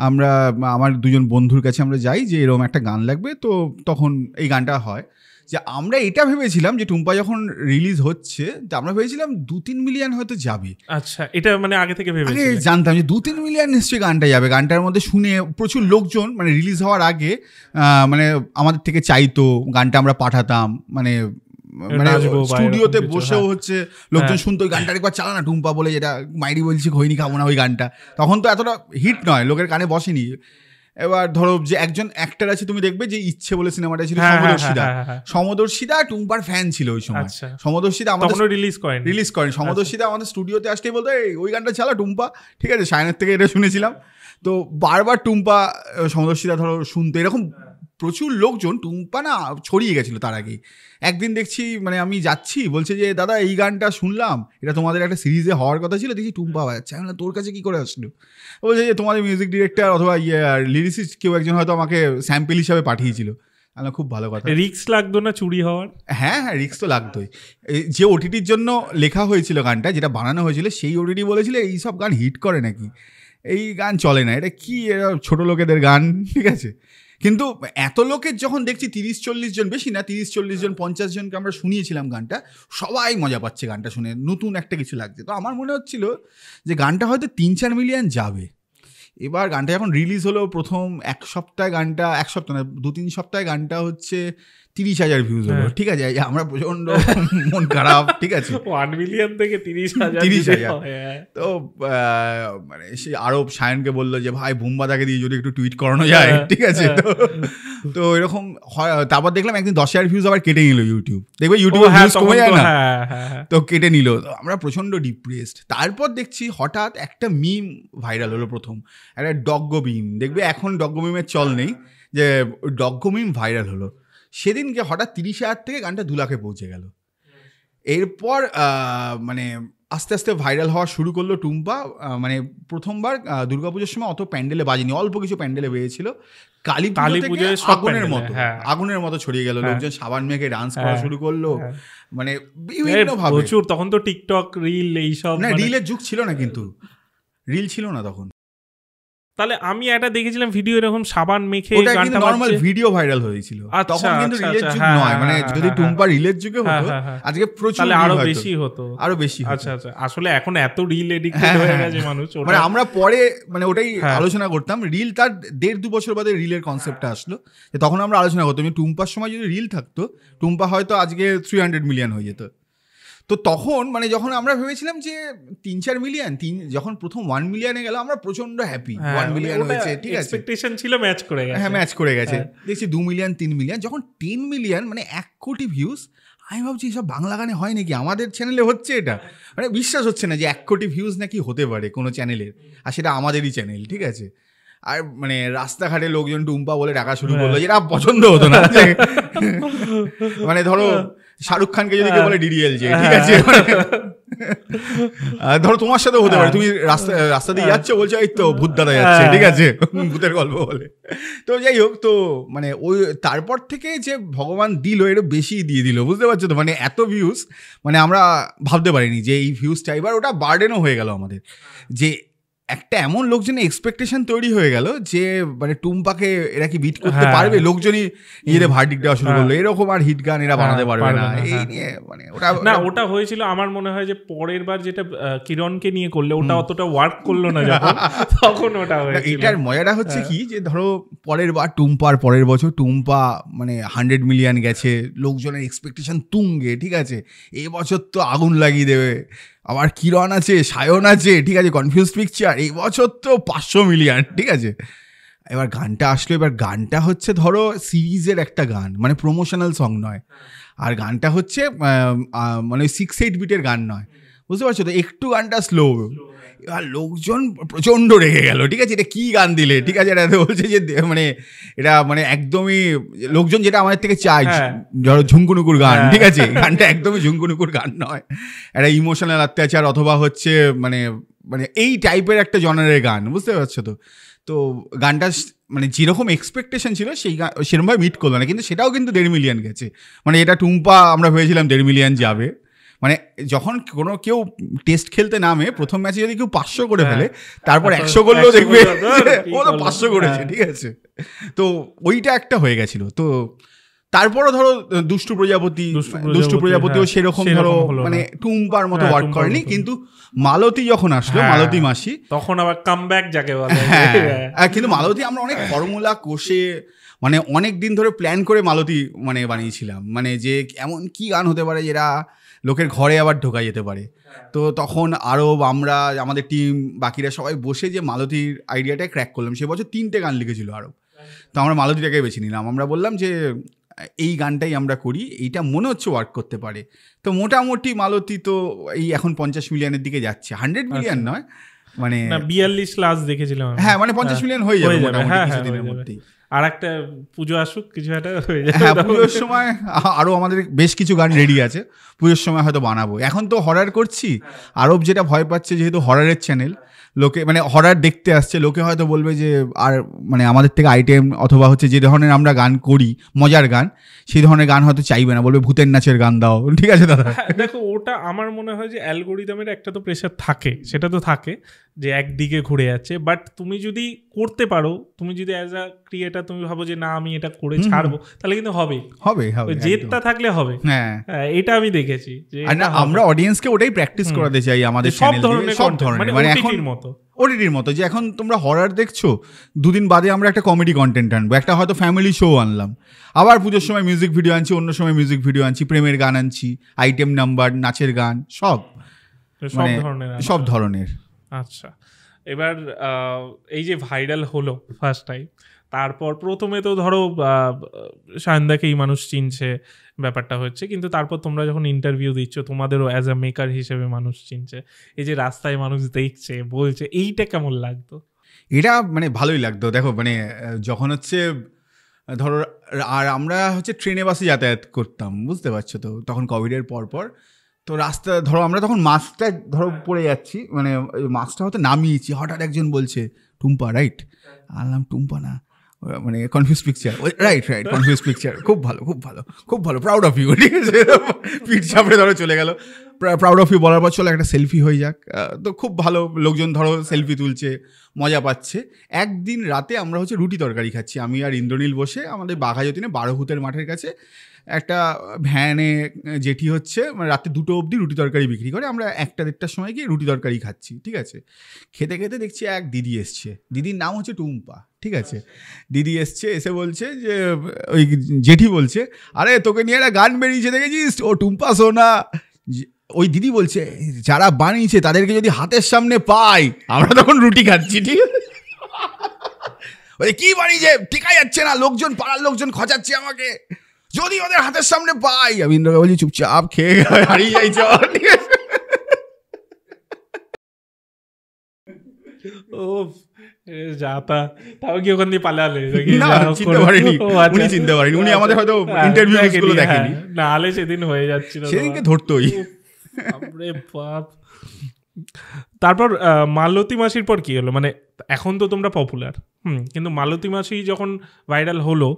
[SPEAKER 1] আমরা আমার দুজন বন্ধুর কাছে আমরা যাই যে এরকম একটা গান লাগবে, তো তখন এই গানটা হয়। যে আমরা এটা ভেবেছিলাম যে টুম্পা যখন রিলিজ হচ্ছে আমরা ভেবেছিলাম 2-3 মিলিয়ন হয়তো যাবে।
[SPEAKER 2] আচ্ছা, এটা মানে আগে থেকে ভেবেছিলাম,
[SPEAKER 1] জানতাম যে 2-3 মিলিয়ন নিশ্চয়ই গানটা যাবে। গানটার মধ্যে শুনে প্রচুর লোকজন মানে রিলিজ হওয়ার আগে মানে আমাদের থেকে চাইতো, গানটা আমরা পাঠাতাম, মানে স্টুডিওতে বসেও হচ্ছে লোকজন শুনতো ওই গানটা একবার চালা না টুম্পা বলে, যেটা মাইরি বলছি খৈনি খাবো না, ওই গানটা তখন তো এতটা হিট নয়, লোকের কানে বসেনি। এবার ধরো যে একজন অ্যাক্টর আছে, তুমি দেখবে যে ইচ্ছে বলে সিনেমাটা ছিল, সমদর্শিদা টুম্পার ফ্যান ছিল ওই সময়। সমদর্শিদা আমাদের রিলিজ করেন, সমদর্শিদা আমাদের স্টুডিওতে আসতে বলতো ওই গানটা চালা টুম্পা, ঠিক আছে, সায়নের থেকে এটা শুনেছিলাম। তো বারবার টুম্পা সমদর্শিদা ধরো শুনতো, এরকম প্রচুর লোকজন টুম্পা না ছড়িয়ে গেছিলো। তার আগেই একদিন দেখছি মানে আমি যাচ্ছি, বলছে যে দাদা এই গানটা শুনলাম, এটা তোমাদের একটা সিরিজে হওয়ার কথা ছিল, দেখি টুম্পা বাজাচ্ছে। আমি তোর কাছে কী করে আসলো? বলছে যে তোমাদের মিউজিক ডিরেক্টর অথবা লিরিসিস্ট কেউ একজন হয়তো আমাকে স্যাম্পেল হিসাবে পাঠিয়েছিল। খুব ভালো কথা।
[SPEAKER 2] রিস্ক লাগতো না চুরি হওয়ার?
[SPEAKER 1] হ্যাঁ হ্যাঁ, রিস্ক তো লাগতোই। যে ওটিটির জন্য লেখা হয়েছিল গানটা, যেটা বানানো হয়েছিল, সেই ওটিটি বলেছিল এইসব গান হিট করে নাকি, এই গান চলে না, এটা কি ছোট লোকেদের গান, ঠিক আছে। কিন্তু এত লোকের যখন দেখছি 30-40 জন, বেশি না, 30-40 জন 50 জনকে আমরা শুনিয়েছিলাম গানটা, সবাই মজা পাচ্ছে গানটা শুনে, নতুন একটা কিছু লাগছে। তো আমার মনে হচ্ছিল যে গানটা হয়তো 3-4 মিলিয়ন যাবে। এবার গানটা যখন রিলিজ হলো, প্রথম 1 সপ্তাহে গানটা, 1 সপ্তাহ না 2-3 সপ্তাহে গানটা হচ্ছে 30,000 ভিউজ হলো, ঠিক আছে। আমরা প্রচন্ড মন খারাপ, ঠিক আছে।
[SPEAKER 2] 1 মিলিয়ন থেকে 30,000।
[SPEAKER 1] তো মানে সে আরব সায়নকে বললো যে ভাই বুম্বাদাকে দিয়ে যদি একটু টুইট করানো যায়, ঠিক আছে। তো এরকম হয়। তারপর দেখলাম একদিন 10,000 ভিউজ আবার কেটে নিল ইউটিউব, দেখবে ইউটিউবে ভিউজ কমে যায় না, তো কেটে নিল। আমরা প্রচন্ড ডিপ্রেসড। তারপর দেখছি হঠাৎ একটা মিম ভাইরাল হলো, প্রথম একটা ডগ্গো মিম, দেখবে এখন ডগ্গো মিমের চল নেই, যে ডগ্গো মিম ভাইরাল হলো। সেদিনকে হঠাৎ 30,000 থেকে গানটা 2 লাখে পৌঁছে গেল। এরপর মানে আস্তে আস্তে ভাইরাল হওয়া শুরু করলো টুম্পা। মানে প্রথমবার দুর্গাপুজোর সময় অত প্যান্ডেলে বাজেনি, অল্প কিছু প্যান্ডেলে বেরিয়েছিল। কালী পুজো আগুনের মতো ছড়িয়ে গেল, লোকজন সাবান মেখে ডান্স করা শুরু করলো, মানে বিভিন্ন ভাবে
[SPEAKER 2] প্রচুর। তখন তো টিকটক, রিল, এইসব
[SPEAKER 1] না, রিলের যুগ ছিল না, কিন্তু রিল ছিল না তখন।
[SPEAKER 2] তাহলে আমি একটা দেখেছিলাম ভিডিও, এরকম সাবান মেখে
[SPEAKER 1] গানটা নরমাল ভিডিও ভাইরাল হয়েছিল তখন, কিন্তু রিলের যুগ নয়। মানে যদি টুম্পা রিলের যুগে হতো আজকে প্রচুর,
[SPEAKER 2] আরো বেশি হতো,
[SPEAKER 1] আরো বেশি।
[SPEAKER 2] আচ্ছা আচ্ছা, আসলে এখন এত রিল এডিক্টেড হয়ে গেছে মানুষ।
[SPEAKER 1] মানে আমরা পরে মানে ওটাই আলোচনা করতাম, রিল তার 1.5-2 বছর বাদে রিলের কনসেপ্টটা আসলো, তখন আমরা আলোচনা করতাম টুম্পার সময় যদি রিল থাকতো, টুম্পা হয়তো আজকে 300 মিলিয়ন হয়ে যেত। তো তখন মানে যখন আমরা ভেবেছিলাম যে 3-4 মিলিয়ন, যখন প্রথম 1 মিলিয়নে গেল, আমরা প্রচন্ড হ্যাপি, 1 মিলিয়ন হয়েছে, ঠিক আছে,
[SPEAKER 2] এক্সপেকটেশন ছিল, ম্যাচ করে গেছে।
[SPEAKER 1] হ্যাঁ, ম্যাচ করে গেছে। দেখছি 2 মিলিয়ন 3 মিলিয়ন, যখন 10 মিলিয়ন মানে 1 কোটি ভিউজ, আমি ভাবছি এসব বাংলা গানে হয় নাকি, আমাদের চ্যানেলে হচ্ছে এটা, মানে বিশ্বাস হচ্ছে না যে 1 কোটি ভিউজ নাকি হতে পারে কোনো চ্যানেলের, আর সেটা আমাদেরই চ্যানেল, ঠিক আছে। আর মানে রাস্তাঘাটে লোকজন টুম্পা বলে ডাকা শুরু করলো, যেটা পছন্দ হতো না। মানে ধরো শাহরুখ খানকে যদি কেউ বলে ডিডিএল, যে ঠিক আছে, ধরো তোমার সাথে হতে পারে, তুমি রাস্তা দিয়ে যাচ্ছ, বলছো এই তো ভূত দাদা যাচ্ছে, ঠিক আছে, ভূতের গল্প বলে। তো যাই হোক, তো মানে ওই তারপর থেকে যে ভগবান দিল, এটা বেশি দিয়ে দিল, বুঝতে পারছো তো। মানে এত ভিউজ, মানে আমরা ভাবতে পারিনি যে এই ভিউজটা, এবার ওটা বার্ডেনও হয়ে গেল আমাদের, যে একটা এমন লোকজনের এক্সপেকটেশন তৈরি হয়ে গেল যে মানে টুম্পাকে এরা কি বিট করতে পারবে, লোকজনই নিজেদের ভার্ডিক্ট দেওয়া শুরু করলো, এরকম আর হিট গান এরা বানাতে পারবে না, এই নিয়ে মানে
[SPEAKER 2] ওটা হয়েছিল। আমার মনে হয় যে পরের বার যেটা কিরণকে নিয়ে করলে, ওটা অতটা ওয়ার্ক করলো না যখন, তখন ওটা হয়েছিল।
[SPEAKER 1] এটার মজাটা হচ্ছে কি, যে ধরো পরের বার টুম্পার পরের বছর টুম্পা মানে 100 মিলিয়ন গেছে, লোকজনের এক্সপেকটেশন তুঙ্গে, ঠিক আছে, এই বছর তো আগুন লাগিয়ে দেবে, আবার কিরণ আছে, সায়ন আছে, ঠিক আছে, কনফিউজ পিকচার, এই বছর তো 500 মিলিয়ন, ঠিক আছে। এবার গানটা আসলো, এবার গানটা হচ্ছে ধরো সিরিজের একটা গান, মানে প্রমোশনাল সং নয়, আর গানটা হচ্ছে মানে 6-8 বিটের গান নয়, বুঝতে পারছো তো, একটু গানটা স্লো। এবার লোকজন প্রচণ্ড রেগে গেল, ঠিক আছে, এটা কী গান দিলে, ঠিক আছে, এটা বলছে যে মানে এটা মানে একদমই লোকজন যেটা আমাদের থেকে চায়, ধরো ঝুঙ্কুনুকুর গান, ঠিক আছে, গানটা একদমই ঝুঙ্কুনুকুর গান নয়, একটা ইমোশনাল অত্যাচার অথবা হচ্ছে মানে মানে এই টাইপের একটা জনারের গান, বুঝতে পারছো তো। তো গানটা মানে যেরকম এক্সপেকটেশন ছিল সেই সেরকমভাবে মিট করলো না, কিন্তু সেটাও কিন্তু 1.5 মিলিয়ন গেছে। মানে এটা টুম্পা আমরা ভেবেছিলাম 1.5 মিলিয়ন যাবে, মানে যখন কোনো কেউ টেস্ট খেলতে নামে প্রথম ম্যাচে যদি কেউ 500 করে ফেলে, তারপর 100 করলেও দেখবে ও তো 500 করেছে, ঠিক আছে। তো ওইটা একটা হয়ে গেছিলো। তো তারপরও ধরো দুষ্টু প্রজাপতিও সেরকম ধরো মানে টুম্পার মতো ওয়ার্ক করেনি, কিন্তু মালতী যখন আসলো, মালতী মাসি,
[SPEAKER 2] তখন আবার কামব্যাক যাকে বলে।
[SPEAKER 1] হ্যাঁ, কিন্তু মালতী আমরা অনেক ফর্মুলা কষে মানে অনেক দিন ধরে প্ল্যান করে মালতী মানে বানিয়েছিলাম, মানে যে এমন কি গান হতে পারে যেটা লোকের ঘরে আবার ঢোকা যেতে পারে। তো তখন আরও আমরা আমাদের টিম বাকিরা সবাই বসে যে মালতীর আইডিয়াটা ক্র্যাক করলাম। সে বছর 3টে গান লিখেছিল আরও, তো আমরা মালতীটাকে বেছে নিলাম। আমরা বললাম যে এই গানটাই আমরা করি, এইটা মনে হচ্ছে ওয়ার্ক করতে পারে। তো মোটামুটি মালতী তো এই এখন 50 মিলিয়নের দিকে যাচ্ছে, 100 মিলিয়ন নয়, মানে
[SPEAKER 2] 42 লাস্ট দেখেছিলাম।
[SPEAKER 1] হ্যাঁ, মানে 50 মিলিয়ন হয়ে যাবে মোটামুটি কিছুদিনের মধ্যেই।
[SPEAKER 2] আর একটা পুজো আসুক, কিছু একটা হয়ে যায়।
[SPEAKER 1] হ্যাঁ, পুজোর সময় আরও আমাদের বেশ কিছু গান রেডি আছে, পুজোর সময় হয়তো বানাবো। এখন তো হরার করছি, আরব যেটা ভয় পাচ্ছে যেহেতু হরারের চ্যানেল, লোকে মানে হরার দেখতে আসছে, লোকে হয়তো বলবে যে আর মানে আমাদের থেকে আইটেম অথবা হচ্ছে যে ধরনের আমরা গান করি মজার গান, সেই ধরনের গান হয়তো চাইবে না, বলবে ভূতের নাচের গান দাও। ঠিক আছে দাদা,
[SPEAKER 2] দেখো ওটা আমার মনে হয় যে অ্যালগোরিদমের একটা তো প্রেশার থাকে, সেটা তো থাকে যে একদিকে ঘুরে যাচ্ছে। বাট তুমি যদি করতে পারো, তুমি যদি অ্যাজ আ ক্রিয়েটার তুমি ভাবো যে না আমি এটা করে ছাড়বো, তাহলে কিন্তু হবে জেদটা থাকলে হবে। হ্যাঁ, এটা আমি দেখেছি যে
[SPEAKER 1] আমরা অডিয়েন্সকে ওটাই প্র্যাকটিস করাতে চাই আমাদের
[SPEAKER 2] সব ধরনের, মানে ওটিটির মতো,
[SPEAKER 1] ওটিটির মতো। যে এখন তোমরা হরার দেখছো, দুদিন বাদে আমরা একটা কমেডি কন্টেন্ট আনবো, একটা হয়তো ফ্যামিলি শো আনলাম, আবার পুজোর সময় মিউজিক ভিডিও আনছি, অন্য সময় মিউজিক ভিডিও আনছি, প্রেমের গান আনছি, আইটেম নাম্বার, নাচের গান, সব ধরনের।
[SPEAKER 2] আচ্ছা, এবার এই যে ভাইরাল হলো ফার্স্ট টাইম, তারপর প্রথমে তো ধরো সায়নদাকেই মানুষ চিনছে, ব্যাপারটা হচ্ছে, কিন্তু তারপর তোমরা যখন ইন্টারভিউ দিচ্ছ, তোমাদেরও অ্যাজ আ মেকার হিসেবে মানুষ চিনছে, এই যে রাস্তায় মানুষ দেখছে বলছে, এইটা কেমন লাগতো?
[SPEAKER 1] এটা মানে ভালোই লাগতো। দেখো মানে যখন হচ্ছে ধরো, আর আমরা হচ্ছে ট্রেনে বাসে যাতায়াত করতাম, বুঝতে পারছো তো, তখন কোভিডের পর তো রাস্তা ধরো আমরা তখন মাস্কটা ধরো পড়ে যাচ্ছি, মানে মাস্কটা হয়তো নামিয়েছি, হঠাৎ একজন বলছে টুম্পা, রাইট? আনলাম টুম্পা না, মানে confuse picture, right confuse picture, খুব ভালো, প্রাউড অফ ইউ। ঠিক আছে, পিঠ চাপড়ে ধরো চলে গেল, প্রাউড অফ ইউ বলার পর চলো একটা সেলফি হয়ে যাক। তো খুব ভালো, লোকজন ধরো সেলফি তুলছে, মজা পাচ্ছে। একদিন রাতে আমরা হচ্ছে রুটি তরকারি খাচ্ছি, আমি আর ইন্দ্রনীল বসে আমাদের বাঘাযতীনে 12 ভূতের মাঠের কাছে একটা ভ্যানে, যেটি হচ্ছে মানে রাতে 2টো অবধি রুটি তরকারি বিক্রি করে, আমরা 1টা-1:30টার সময় গিয়ে রুটি তরকারি খাচ্ছি। ঠিক আছে, খেতে খেতে দেখছি এক দিদি এসছে, দিদির নাম হচ্ছে টুম্পা। ঠিক আছে, দিদি এসছে, এসে বলছে যে ওই জেঠি বলছে, আরে তোকে নিয়ে একটা গান বেরিয়েছে দেখেছিস, ও টুম্পা সোনা। ওই দিদি বলছে যারা বানিয়েছে তাদেরকে যদি হাতের সামনে পাই, আমরা তখন রুটি খাচ্ছি। ঠিক আছে, ওই কি বানিয়েছে টিকা যাচ্ছে না, লোকজন, পাড়ার লোকজন খচাচ্ছে আমাকে, যদি ওদের হাতের সামনে পাই। আমি ইন্দ্রকে বলছি চুপচাপ খেয়ে হারিয়ে যাই, চল। ঠিক আছে,
[SPEAKER 2] ও যাতা, তাও কি ওখান দিয়ে পালালে?
[SPEAKER 1] চিনতে পারিনি, উনি আমাদের হয়তো ইন্টারভিউ দেখেনি,
[SPEAKER 2] নাহলে সেদিন হয়ে যাচ্ছিল,
[SPEAKER 1] সেদিনকে ধরতোই।
[SPEAKER 2] বাপ। তারপর মালতী মাসির পর কি হলো? মানে এখন তো তোমরা পপুলার, কিন্তু মালতী মাসি যখন ভাইরাল হলো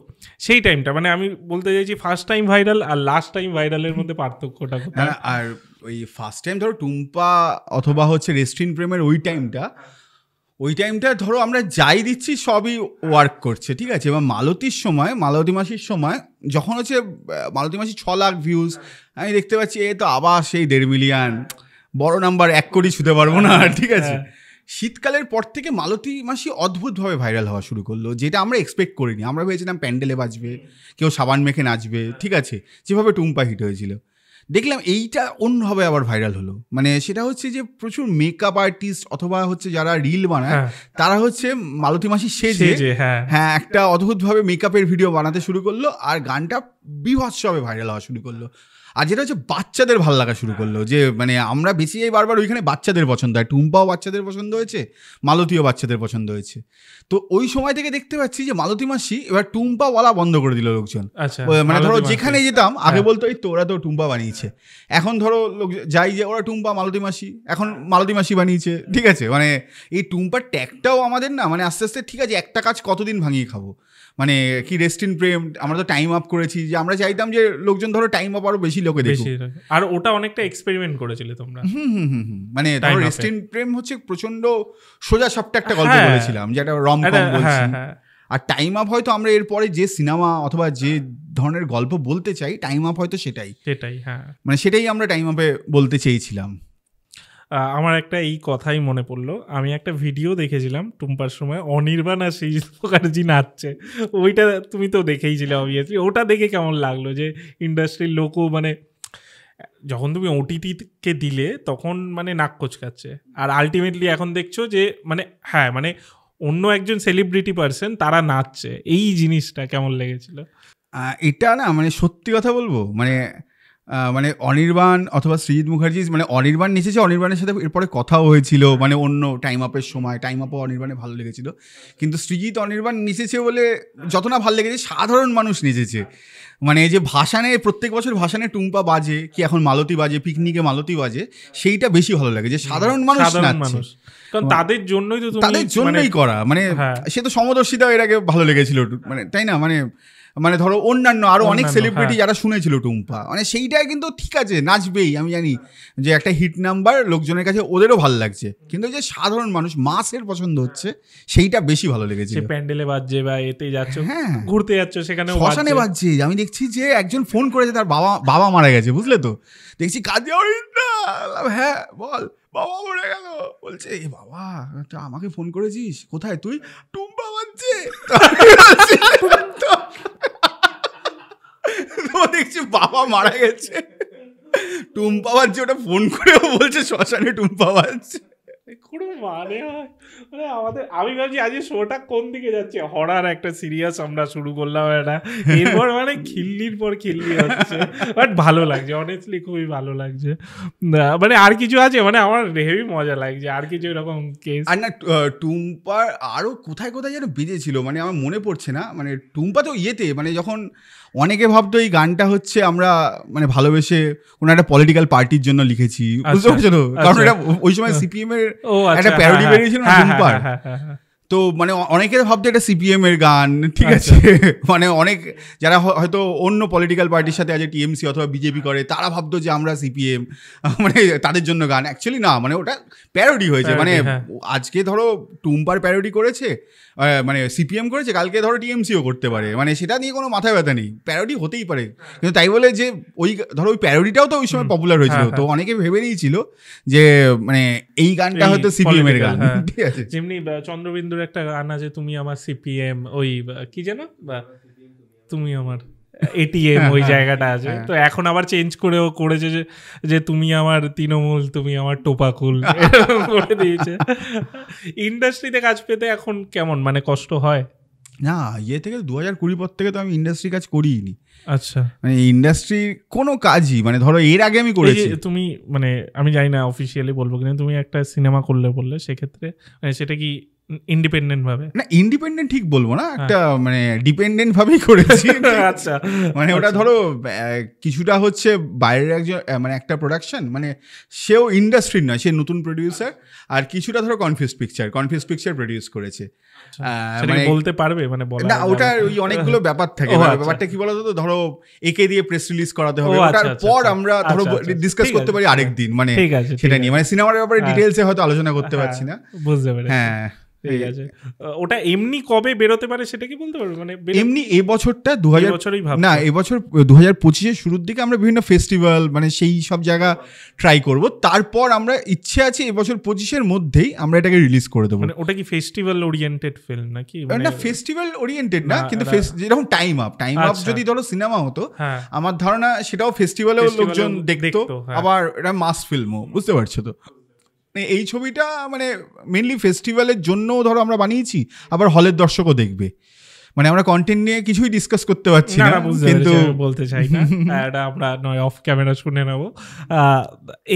[SPEAKER 2] সেই টাইমটা, মানে আমি বলতে চাইছি ফার্স্ট টাইম ভাইরাল আর লাস্ট টাইম ভাইরালের মধ্যে পার্থক্যটা কোথায়?
[SPEAKER 1] আর ওই ফার্স্ট টাইম ধরো টুম্পা অথবা হচ্ছে রেস্টুরেন্ট প্রেমের ওই টাইমটা ধরো আমরা যাই দিচ্ছি সবই ওয়ার্ক করছে। ঠিক আছে, এবার মালতী মাসির সময় যখন হচ্ছে মালতী মাসি 6 লাখ ভিউজ, আমি দেখতে পাচ্ছি এ তো আবার সেই 1.5 মিলিয়ন, বড় নাম্বার 1 কোটি ছুতে পারবো না। ঠিক আছে, শীতকালের পর থেকে মালতী মাসি অদ্ভুতভাবে ভাইরাল হওয়া শুরু করলো, যেটা আমরা এক্সপেক্ট করিনি। আমরা ভেবেছিলাম প্যান্ডেলে বাজবে, কেউ সাবান মেখে নাচবে। ঠিক আছে, যেভাবে টুম্পা হিট হয়েছিল, দেখলাম এইটা অন্যভাবে আবার ভাইরাল হলো। মানে সেটা হচ্ছে যে প্রচুর মেকআপ আর্টিস্ট অথবা হচ্ছে যারা রিল বানায়, তারা হচ্ছে মালতী মাসি সেজে হ্যাঁ একটা অদ্ভুতভাবে মেকআপের ভিডিও বানাতে শুরু করলো, আর গানটা বীভৎসভাবে ভাইরাল হওয়া শুরু করলো। আর যেটা হচ্ছে বাচ্চাদের ভালো লাগা শুরু করলো, যে মানে আমরা বেশি বারবার ওইখানে বাচ্চাদের পছন্দ হয়, টুম্পাও বাচ্চাদের পছন্দ হয়েছে, মালতীও বাচ্চাদের পছন্দ হয়েছে। তো ওই সময় থেকে দেখতে পাচ্ছি যে মালতী মাসি এবার টুম্পা বলা বন্ধ করে দিল লোকজন। মানে ধরো যেখানে যেতাম আগে বলতো এই তোরা তো টুম্পা বানিয়েছে, এখন ধরো লোক যাই যে ওরা টুম্পা মালতী মাসি, এখন মালতী মাসি বানিয়েছে। ঠিক আছে, মানে এই টুম্পার ট্যাগটাও আমাদের না মানে আস্তে আস্তে, ঠিক আছে একটা কাজ কতদিন ভাঙিয়ে খাবো, মানে কি রেস্টুরেন্ট প্রেম আমরা তো টাইম আপ করেছি, যে আমরা চাইতাম যে লোকজন ধরো টাইম আপ আরো বেশি লোকে দেখুক,
[SPEAKER 2] আর ওটা অনেকটা এক্সপেরিমেন্ট করেছিলে তোমরা।
[SPEAKER 1] মানে ধরো রেস্টুরেন্ট প্রেম হচ্ছে প্রচন্ড সোজা সাপটা একটা গল্প বলেছিলাম, যেটা রমকম বলছি। আর টাইম আপ হয়তো আমরা এরপরে যে সিনেমা অথবা যে ধরনের গল্প বলতে চাই, টাইম আপ হয়তো সেটাই মানে সেটাই আমরা টাইম আপে বলতে চেয়েছিলাম।
[SPEAKER 2] আমার একটা এই কথাই মনে পড়লো, আমি একটা ভিডিও দেখেছিলাম টুম্পার সময়, অনির্বাণ আর সেই মুখার্জি নাচছে, ওইটা তুমি তো দেখেইছিলে অবভিয়াসলি। ওটা দেখে কেমন লাগলো যে ইন্ডাস্ট্রির লোকও মানে যখন তুমি ওটিটিকে দিলে তখন মানে নাক কোচকাচ্ছে, আর আলটিমেটলি এখন দেখছো যে মানে হ্যাঁ মানে অন্য একজন সেলিব্রিটি পার্সন তারা নাচছে, এই জিনিসটা কেমন লেগেছিল?
[SPEAKER 1] এটা না মানে সত্যি কথা বলবো, মানে মানে অনির্বাণ অথবা সৃজিত মুখার্জি, মানে অনির্বাণ নেচেছে, অনির্বাণের সাথে এরপরে কথাও হয়েছিল মানে অন্য টাইম আপের সময়, টাইম আপও অনির্বাণে ভালো লেগেছিল, কিন্তু সৃজিত অনির্বাণ নেচেছে বলে যত না ভালো লেগেছে সাধারণ মানুষ নেচেছে। মানে যে ভাসানে প্রত্যেক বছর ভাসানে টুম্পা বাজে, কি এখন মালতী বাজে, পিকনিকে মালতী বাজে, সেইটা বেশি ভালো লাগে যে সাধারণ মানুষ নাচছে,
[SPEAKER 2] কারণ তাদের জন্যই তো,
[SPEAKER 1] তাদের জন্যই করা। মানে সে তো সমদর্শিতাও এর আগে ভালো লেগেছিল, মানে তাই না, মানে ধরো অন্যান্য আরো অনেক সেলিব্রিটি যারা শুনেছিল টুম্পা, মানে সেইটাই কিন্তু ঠিক আছে, নাচবেই, আমি জানি যে একটা হিট নাম্বার লোকজনের কাছে ওদেরও ভালো লাগছে, কিন্তু যে সাধারণ মানুষ মাসের পছন্দ হচ্ছে সেইটা বেশি ভালো লেগেছে।
[SPEAKER 2] প্যান্ডেলে বাজছে বা এতে যাচ্ছ, হ্যাঁ ঘুরতে যাচ্ছ, সেখানে
[SPEAKER 1] শ্মশানে বাজছে। আমি দেখছি যে একজন ফোন করেছে, তার বাবা মারা গেছে, বুঝলে তো, দেখছি কাজে, হ্যাঁ বল বাবা মরে গেল, বলছে এ বাবা আমাকে ফোন করেছিস, কোথায় তুই, টুম্পা বাজছে। দেখছি বাবা মারা গেছে, টুম্পা বাজছে, ওটা ফোন করেও বলছে শ্মশানে টুম্পা বাজছে।
[SPEAKER 2] কোনো মানে হয় মানে আমাদের, আমি ভাবছি আজকে শোটা কোন দিকে যাচ্ছে, হরার একটা সিরিয়াস আমরা শুরু করলাম এটা, এরপর মানে খিল্লির পর খিল্লি হচ্ছে, বাট ভালো লাগছে, অনেস্টলি খুবই ভালো লাগছে। মানে আর কিছু আছে, মানে আমার হেভি মজা লাগছে, আর কিছু এরকম কেস
[SPEAKER 1] আর না, টুম্পার আরও কোথায় কোথায় যেন বেজেছিল, মানে আমার মনে পড়ছে না, মানে টুম্পা তো ইয়েতে, মানে যখন অনেকে ভাবতো এই গানটা হচ্ছে আমরা মানে ভালোবেসে কোনো একটা পলিটিক্যাল পার্টির জন্য লিখেছি, বুঝতে পারছো তো, কারণ এটা ওই সময় সিপিএম এর একটা প্যারোডি বেরিয়েছিল না টুম্পার, তো মানে অনেকের ভাবতো এটা সিপিএম এর গান, ঠিক আছে, মানে অনেক যারা হয়তো অন্য পলিটিক্যাল পার্টির সাথে আছে, টিএমসি অথবা বিজেপি করে, তারা ভাবতো যে আমরা সিপিএম, মানে তাদের জন্য গান, অ্যাকচুয়ালি না, মানে ওটা প্যারোডি হয়েছে। মানে আজকে ধরো টুম্পার প্যারোডি করেছে, মানে সিপিএম করেছে, কালকে ধরো টিএমসিও করতে পারে, মানে সেটা নিয়ে কোনো মাথায় ব্যথা নেই, প্যারোডি হতেই পারে, কিন্তু তাই বলে যে ওই ধরো ওই প্যারোডিটাও তো ওই সময় পপুলার হয়েছিল, তো অনেকে ভেবে নিয়েছিল যে মানে এই গানটা হয়তো সিপিএম এর গান, ঠিক আছে।
[SPEAKER 2] যেমনি চন্দ্রবিন্দুর একটা গান আছে, তুমি আমার সিপিএম, ওই কি যেন তুমি আমার এটিএম, ওই জায়গাটা আছে, তো এখন আবার চেঞ্জ করেও করেছে যে তুমি আমার তৃণমূল, তুমি আমার টোপাকুল করে দিয়েছে। ইন্ডাস্ট্রিতে কাজ পেতে এখন কেমন, মানে কষ্ট হয়?
[SPEAKER 1] না, ইয়ে থেকে 2020 পর থেকে তো আমি ইন্ডাস্ট্রি কাজ করিনি।
[SPEAKER 2] আচ্ছা, মানে
[SPEAKER 1] ইন্ডাস্ট্রির কোনো কাজই, মানে ধরো এর আগে আমি করেছি,
[SPEAKER 2] তুমি মানে আমি জানি না অফিসিয়ালি বলবো কিনা, তুমি একটা সিনেমা বললে সেক্ষেত্রে মানে সেটা কি ইন্ডিপেন্ডেন্ট ভাবে?
[SPEAKER 1] না, ইন্ডিপেন্ডেন্ট ঠিক বলবো না, একটা মানে ডিপেন্ডেন্ট ভাবেই করেছি। আচ্ছা, মানে ওটা ধরো কিছুটা হচ্ছে বাইরের একজন, মানে একটা প্রোডাকশন, মানে সেও ইন্ডাস্ট্রির নয়, সে নতুন প্রডিউসার, আর কিছুটা ধরো কনফিউজ পিকচার প্রডিউস করেছে।
[SPEAKER 2] মানে বলতে পারবে, মানে
[SPEAKER 1] না, ওটা ওই অনেকগুলো ব্যাপার থাকে, ব্যাপারটা কি বলতো, ধরো একে দিয়ে প্রেস রিলিজ করাতে হবে, ওটার পর আমরা ধরো ডিসকাস করতে পারি আরেকদিন, মানে সেটা নিয়ে, মানে সিনেমার ব্যাপারে ডিটেলসে হয়তো আলোচনা করতে পারছি না,
[SPEAKER 2] বুঝতে পারি।
[SPEAKER 1] হ্যাঁ,
[SPEAKER 2] ঠিক আছে। ওটা এমনি কবে বেরোতে পারে সেটা কি বলতে পারবে? মানে
[SPEAKER 1] এমনি এবছরটা 2000, না এবছর 2025-এর শুরুর দিকে আমরা বিভিন্ন ফেস্টিভ্যাল, মানে সেই সব জায়গা ট্রাই করব, তারপর আমরা ইচ্ছে আছে এবছর 25-এর মধ্যেই আমরা এটাকে রিলিজ করে দেবো।
[SPEAKER 2] মানে ওটা কি ফেস্টিভ্যাল ওরিয়েন্টেড ফিল্ম নাকি?
[SPEAKER 1] না, ফেস্টিভ্যাল ওরিয়েন্টেড না, কিন্তু যেরকম টাইম আপ যদি ধরো সিনেমা হতো, আমার ধারণা সেটাও ফেস্টিভ্যালেও লোকজন দেখতো, আবার এটা মাস ফিল্মও, বুঝতে পারছো তো। এই ছবিটা মানে মেনলি ফেস্টিভ্যালের জন্যও ধরো আমরা বানিয়েছি, আবার হলের দর্শকও দেখবে, মানে আমরা কন্টেন্ট নিয়ে কিছুই ডিসকাস করতে পারছি না, কিন্তু
[SPEAKER 2] বলতে চাই না, এটা আমরা নয় অফ ক্যামেরা শুনে নেব।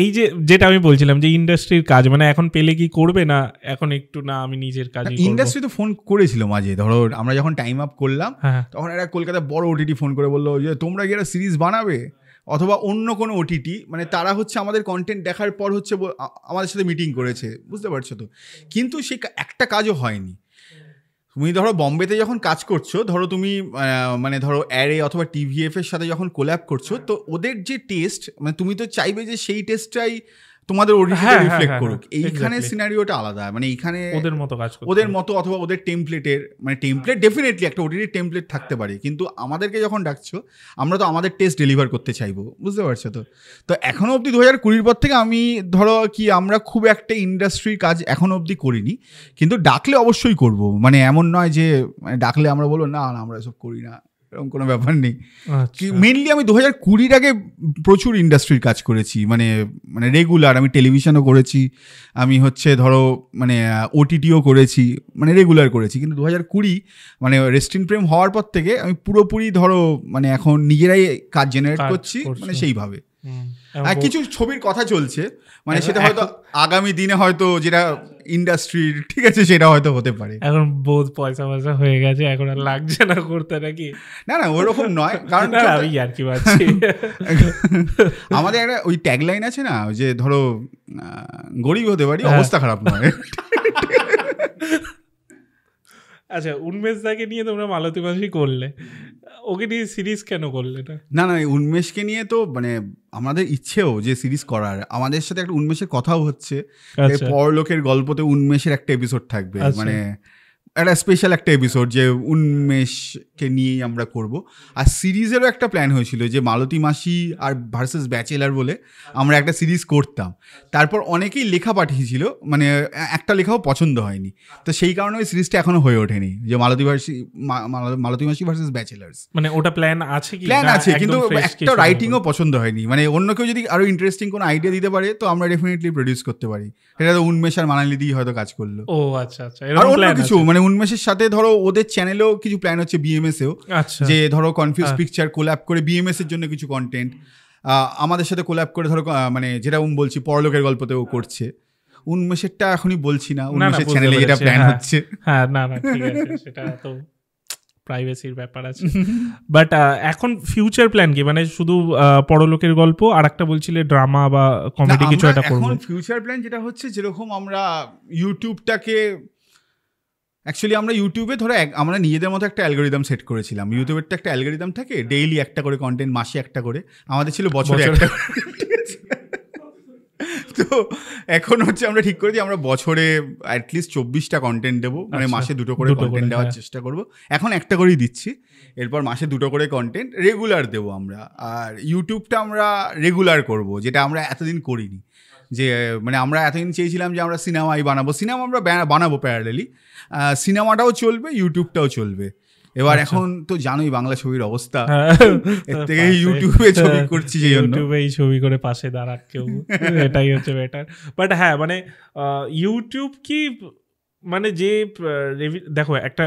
[SPEAKER 2] এই যে যেটা আমি বলছিলাম যে ইন্ডাস্ট্রির কাজ, মানে এখন পেলে কি করবে, না এখন একটু না আমি নিজের কাজ?
[SPEAKER 1] ইন্ডাস্ট্রি তো ফোন করেছিল মাঝে, ধরো আমরা যখন টাইম আপ করলাম, তখন একটা কলকাতায় বড় ওটিটি ফোন করে বললো যে তোমরা কি একটা সিরিজ বানাবে, অথবা অন্য কোনো ওটিটি, মানে তারা হচ্ছে আমাদের কন্টেন্ট দেখার পর হচ্ছে আমাদের সাথে মিটিং করেছে, বুঝতে পারছো তো, কিন্তু সে একটা কাজও হয়নি। তুমি ধরো বম্বেতে যখন কাজ করছো, ধরো তুমি মানে ধরো অ্যারে অথবা টিভিএফ এর সাথে যখন কোল্যাব করছো, তো ওদের যে টেস্ট, মানে তুমি তো চাইবে যে সেই টেস্টটাই তোমাদের ওটিটিতে রিফ্লেক্ট করুক। এইখানে সিনারিওটা আলাদা, মানে এইখানে ওদের মতো অথবা ওদের টেমপ্লেটের, মানে টেমপ্লেট ডেফিনেটলি একটা ওটিটির টেমপ্লেট থাকতে পারে, কিন্তু আমাদেরকে যখন ডাকছো আমরা তো আমাদের টেস্ট ডেলিভার করতে চাইবো, বুঝতে পারছো তো। তো এখনো অবধি 2020 পর থেকে আমি ধরো কি আমরা খুব একটা ইন্ডাস্ট্রির কাজ এখনো অবধি করিনি, কিন্তু ডাকলে অবশ্যই করব, মানে এমন নয় যে মানে ডাকলে আমরা বলবো না আমরা এসব করি না, এরকম কোনো ব্যাপার নেই। মেনলি আমি 2020 আগে প্রচুর ইন্ডাস্ট্রির কাজ করেছি, মানে রেগুলার। আমি টেলিভিশনও করেছি, আমি হচ্ছে ধরো মানে ওটিটিও করেছি, মানে রেগুলার করেছি। কিন্তু 2020 মানে রেস্টুরেন্ট প্রেম হওয়ার পর থেকে আমি পুরোপুরি ধরো মানে এখন নিজেরাই কাজ জেনারেট করছি, মানে সেইভাবে। আর কিছু ছবির কথা চলছে, মানে সেটা হয়তো আগামী দিনে হয়তো যেটা ইন্ডাস্ট্রির ঠিক আছে সেটা হয়তো হতে পারে।
[SPEAKER 2] এখন বহুত পয়সা হয়ে গেছে, এখন আর লাগছে না করতে নাকি?
[SPEAKER 1] না ওরকম নয়, কারণ
[SPEAKER 2] আমি আর কি ভাবছি
[SPEAKER 1] আমাদের একটা ওই ট্যাগলাইন আছে না, যে ধরো গরিব হতে পারি, অবস্থা খারাপ নয়।
[SPEAKER 2] আচ্ছা, উন্মেষ দাকে নিয়ে তোমরা মালতী মাসি করলে, ওকে নিয়ে সিরিজ কেন করলে না?
[SPEAKER 1] না উন্মেষকে নিয়ে তো মানে আমাদের ইচ্ছেও যে সিরিজ করার, আমাদের সাথে একটা উন্মেষের কথাও হচ্ছে। পরলোকের গল্পতে উন্মেষের একটা এপিসোড থাকবে, মানে একটা স্পেশাল একটা এপিসোড যে উন্মেষকে নিয়েই আমরা করব। আর সিরিজেরও একটা প্ল্যান হয়েছিল যে মালতী মাসি আর ভার্সেস ব্যাচেলার বলে আমরা একটা সিরিজ করতাম। তারপর অনেকেই লেখা পাঠিয়েছিল, মানে একটা লেখাও পছন্দ হয়নি, তো সেই কারণে ওই সিরিজটা এখনো হয়ে ওঠেনি, যে মালতী মাসি ভার্সেস ব্যাচেলার্স।
[SPEAKER 2] মানে ওটা প্ল্যান আছে,
[SPEAKER 1] প্ল্যান আছে, কিন্তু একটা রাইটিংও পছন্দ হয়নি। মানে অন্য কেউ যদি আরো ইন্টারেস্টিং কোনো আইডিয়া দিতে পারে তো আমরা ডেফিনেটলি প্রডিউস করতে পারি। সেটা তো উন্মেষ আর মানালি দিয়ে হয়তো কাজ করলো।
[SPEAKER 2] ও আচ্ছা,
[SPEAKER 1] আর অন্য কিছু মানে উন্মেষের সাথে ধরো ওদের চ্যানেলেও কিছু প্ল্যান হচ্ছে, বিএমএস এও, যে ধরো কনফিউজ পিকচার কোল্যাব করে বিএমএস এর জন্য কিছু কন্টেন্ট আমাদের সাথে কোল্যাব করে ধরো, মানে যেটা বলছি পরলোকের গল্পতেও করছে। উন্মেষেরটা এখনই বলছি না, উন্মেষের চ্যানেলে যেটা প্ল্যান হচ্ছে।
[SPEAKER 2] হ্যাঁ না ঠিক আছে, সেটা তো প্রাইভেসির ব্যাপার আছে। বাট এখন ফিউচার প্ল্যান কি? মানে শুধু পরলোকের গল্প, আর একটা বলছিলে ড্রামা বা কমেডি কিছু একটা করব?
[SPEAKER 1] এখন ফিউচার প্ল্যান যেটা হচ্ছে, যেরকম আমরা ইউটিউবটাকে অ্যাকচুয়ালি আমরা ইউটিউবে ধরো আমরা নিজেদের মতো একটা অ্যালগোরিদম সেট করেছিলাম। ইউটিউবের তো একটা অ্যালগোরিদম থাকে, ডেইলি একটা করে কন্টেন্ট, মাসে একটা করে। আমাদের ছিল বছরে একটা। তো এখন হচ্ছে আমরা ঠিক করেছি আমরা বছরে অ্যাটলিস্ট 24টা কন্টেন্ট দেবো, মানে মাসে 2টো করে কন্টেন্ট দেওয়ার চেষ্টা করবো। এখন একটা করেই দিচ্ছি, এরপর মাসে 2টো করে কন্টেন্ট রেগুলার দেবো আমরা। আর ইউটিউবটা আমরা রেগুলার করব, যেটা আমরা এতদিন করিনি। যে মানে আমরা এতদিন চেয়েছিলাম যে আমরা সিনেমাই বানাবো, সিনেমা আমরা বানাবো প্যারালালি, সিনেমাটাও চলবে, ইউটিউবটাও চলবে। এবার এখন তো জানোই বাংলা ছবির অবস্থা, এর থেকে ইউটিউবে ছবি করছি, যে
[SPEAKER 2] ইউটিউবেই ছবি করে পাশে দাঁড়াক কেউ, এটাই হচ্ছে বেটার। বাট হ্যাঁ, মানে ইউটিউব কি মানে যে দেখো একটা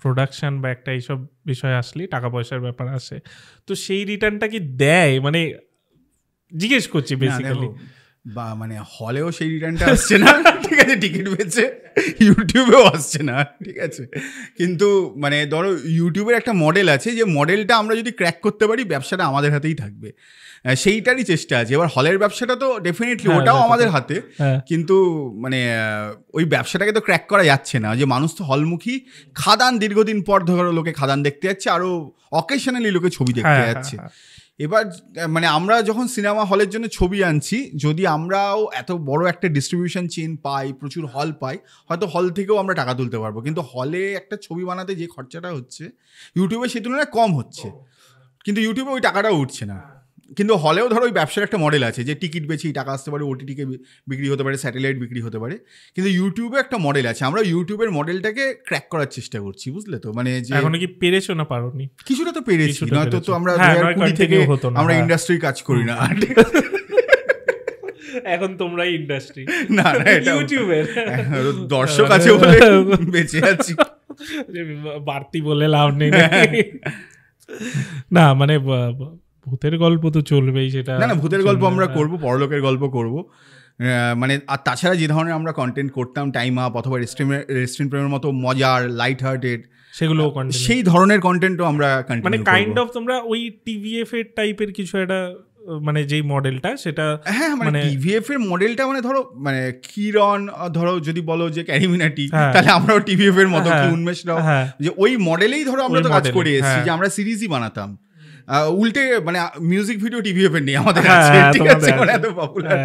[SPEAKER 2] প্রোডাকশন বা একটা এইসব বিষয় আসলে টাকা পয়সার ব্যাপার আসে, তো সেই রিটার্নটা কি দেয়? মানে জিজ্ঞেস করছি বেসিক্যালি।
[SPEAKER 1] বা মানে হলেও সেই রিটার্নটা আসছে না, ঠিক আছে, টিকিট বেচে ইউটিউবেও আসছে না, ঠিক আছে। কিন্তু মানে ধরো ইউটিউবের একটা মডেল আছে, যে মডেলটা আমরা যদি ক্র্যাক করতে পারি ব্যবসাটা আমাদের হাতেই থাকবে, সেইটারই চেষ্টা আছে। এবার হলের ব্যবসাটা তো ডেফিনেটলি ওটাও আমাদের হাতে, কিন্তু মানে ওই ব্যবসাটাকে তো ক্র্যাক করা যাচ্ছে না। যে মানুষ তো হলমুখী, খাদান দীর্ঘদিন পর ধরো লোকে খাদান দেখতে যাচ্ছে, আরও অকেশনালি লোকে ছবি দেখতে যাচ্ছে। এবার মানে আমরা যখন সিনেমা হলের জন্য ছবি আনছি, যদি আমরাও এত বড় একটা ডিস্ট্রিবিউশন চেন পাই, প্রচুর হল পাই, হয়তো হল থেকেও আমরা টাকা তুলতে পারবো। কিন্তু হলে একটা ছবি বানাতে যে খরচাটা হচ্ছে, ইউটিউবে সেই তুলনায় কম হচ্ছে, কিন্তু ইউটিউবে ওই টাকাটাও উঠছে না। কিন্তু হলেও ধরো ওই ব্যবসার একটা মডেল আছে, যে টিকিট বেচেই টাকা আসতে পারে, ওটিটিকে বিক্রি হতে পারে, স্যাটেলাইট বিক্রি হতে পারে। কিন্তু ইউটিউবে একটা মডেল আছে, আমরা ইউটিউবের মডেলটাকে ক্র্যাক করার চেষ্টা করছি, বুঝলে তো? মানে যে
[SPEAKER 2] এখন কি পেরেছো না পারোনি?
[SPEAKER 1] কিছুটা তো পেরেছি, নয়তো তো আমরা 2020 থেকে আমরা ইন্ডাস্ট্রির কাজ করি না।
[SPEAKER 2] এখন তোমরাই ইন্ডাস্ট্রি,
[SPEAKER 1] না ইউটিউবের দর্শক আছে বলে বেঁচে আছি,
[SPEAKER 2] বাড়তি বলে লাভ নেই। না মানে ভূতের গল্প তো চলবেই, সেটা
[SPEAKER 1] না ভূতের গল্প আমরা করব, পরলোকের গল্প করব, মানে আর তাছাড়া যে ধরনের আমরা কন্টেন্ট করতাম, টাইম আপ অথবা রেস্টুরেন্ট প্রেমের মতো মজার, লাইট হার্টেড,
[SPEAKER 2] সেগুলো
[SPEAKER 1] সেই ধরনের কন্টেন্টও আমরা
[SPEAKER 2] মানে কাইন্ড অফ তোমরা ওই টিভিএফ এর টাইপের কিছু একটা, মানে যেই মডেলটা সেটা,
[SPEAKER 1] হ্যাঁ মানে টিভিএফ এর মডেলটা, মানে ধরো মানে কিরণ, ধরো যদি বলো যে ক্যারিমিনাটি, তাহলে আমরাও টিভিএফ এর মতো, কি উন্মেষরাও, যে ওই মডেলেই ধরো আমরা তো কাজ করে এসেছি, যে আমরা সিরিজই বানাতাম। উল্টে মানে মিউজিক ভিডিও টিভিএফ এর নেই, আমাদের আছে, ঠিক আছে, মানে এত পপুলার।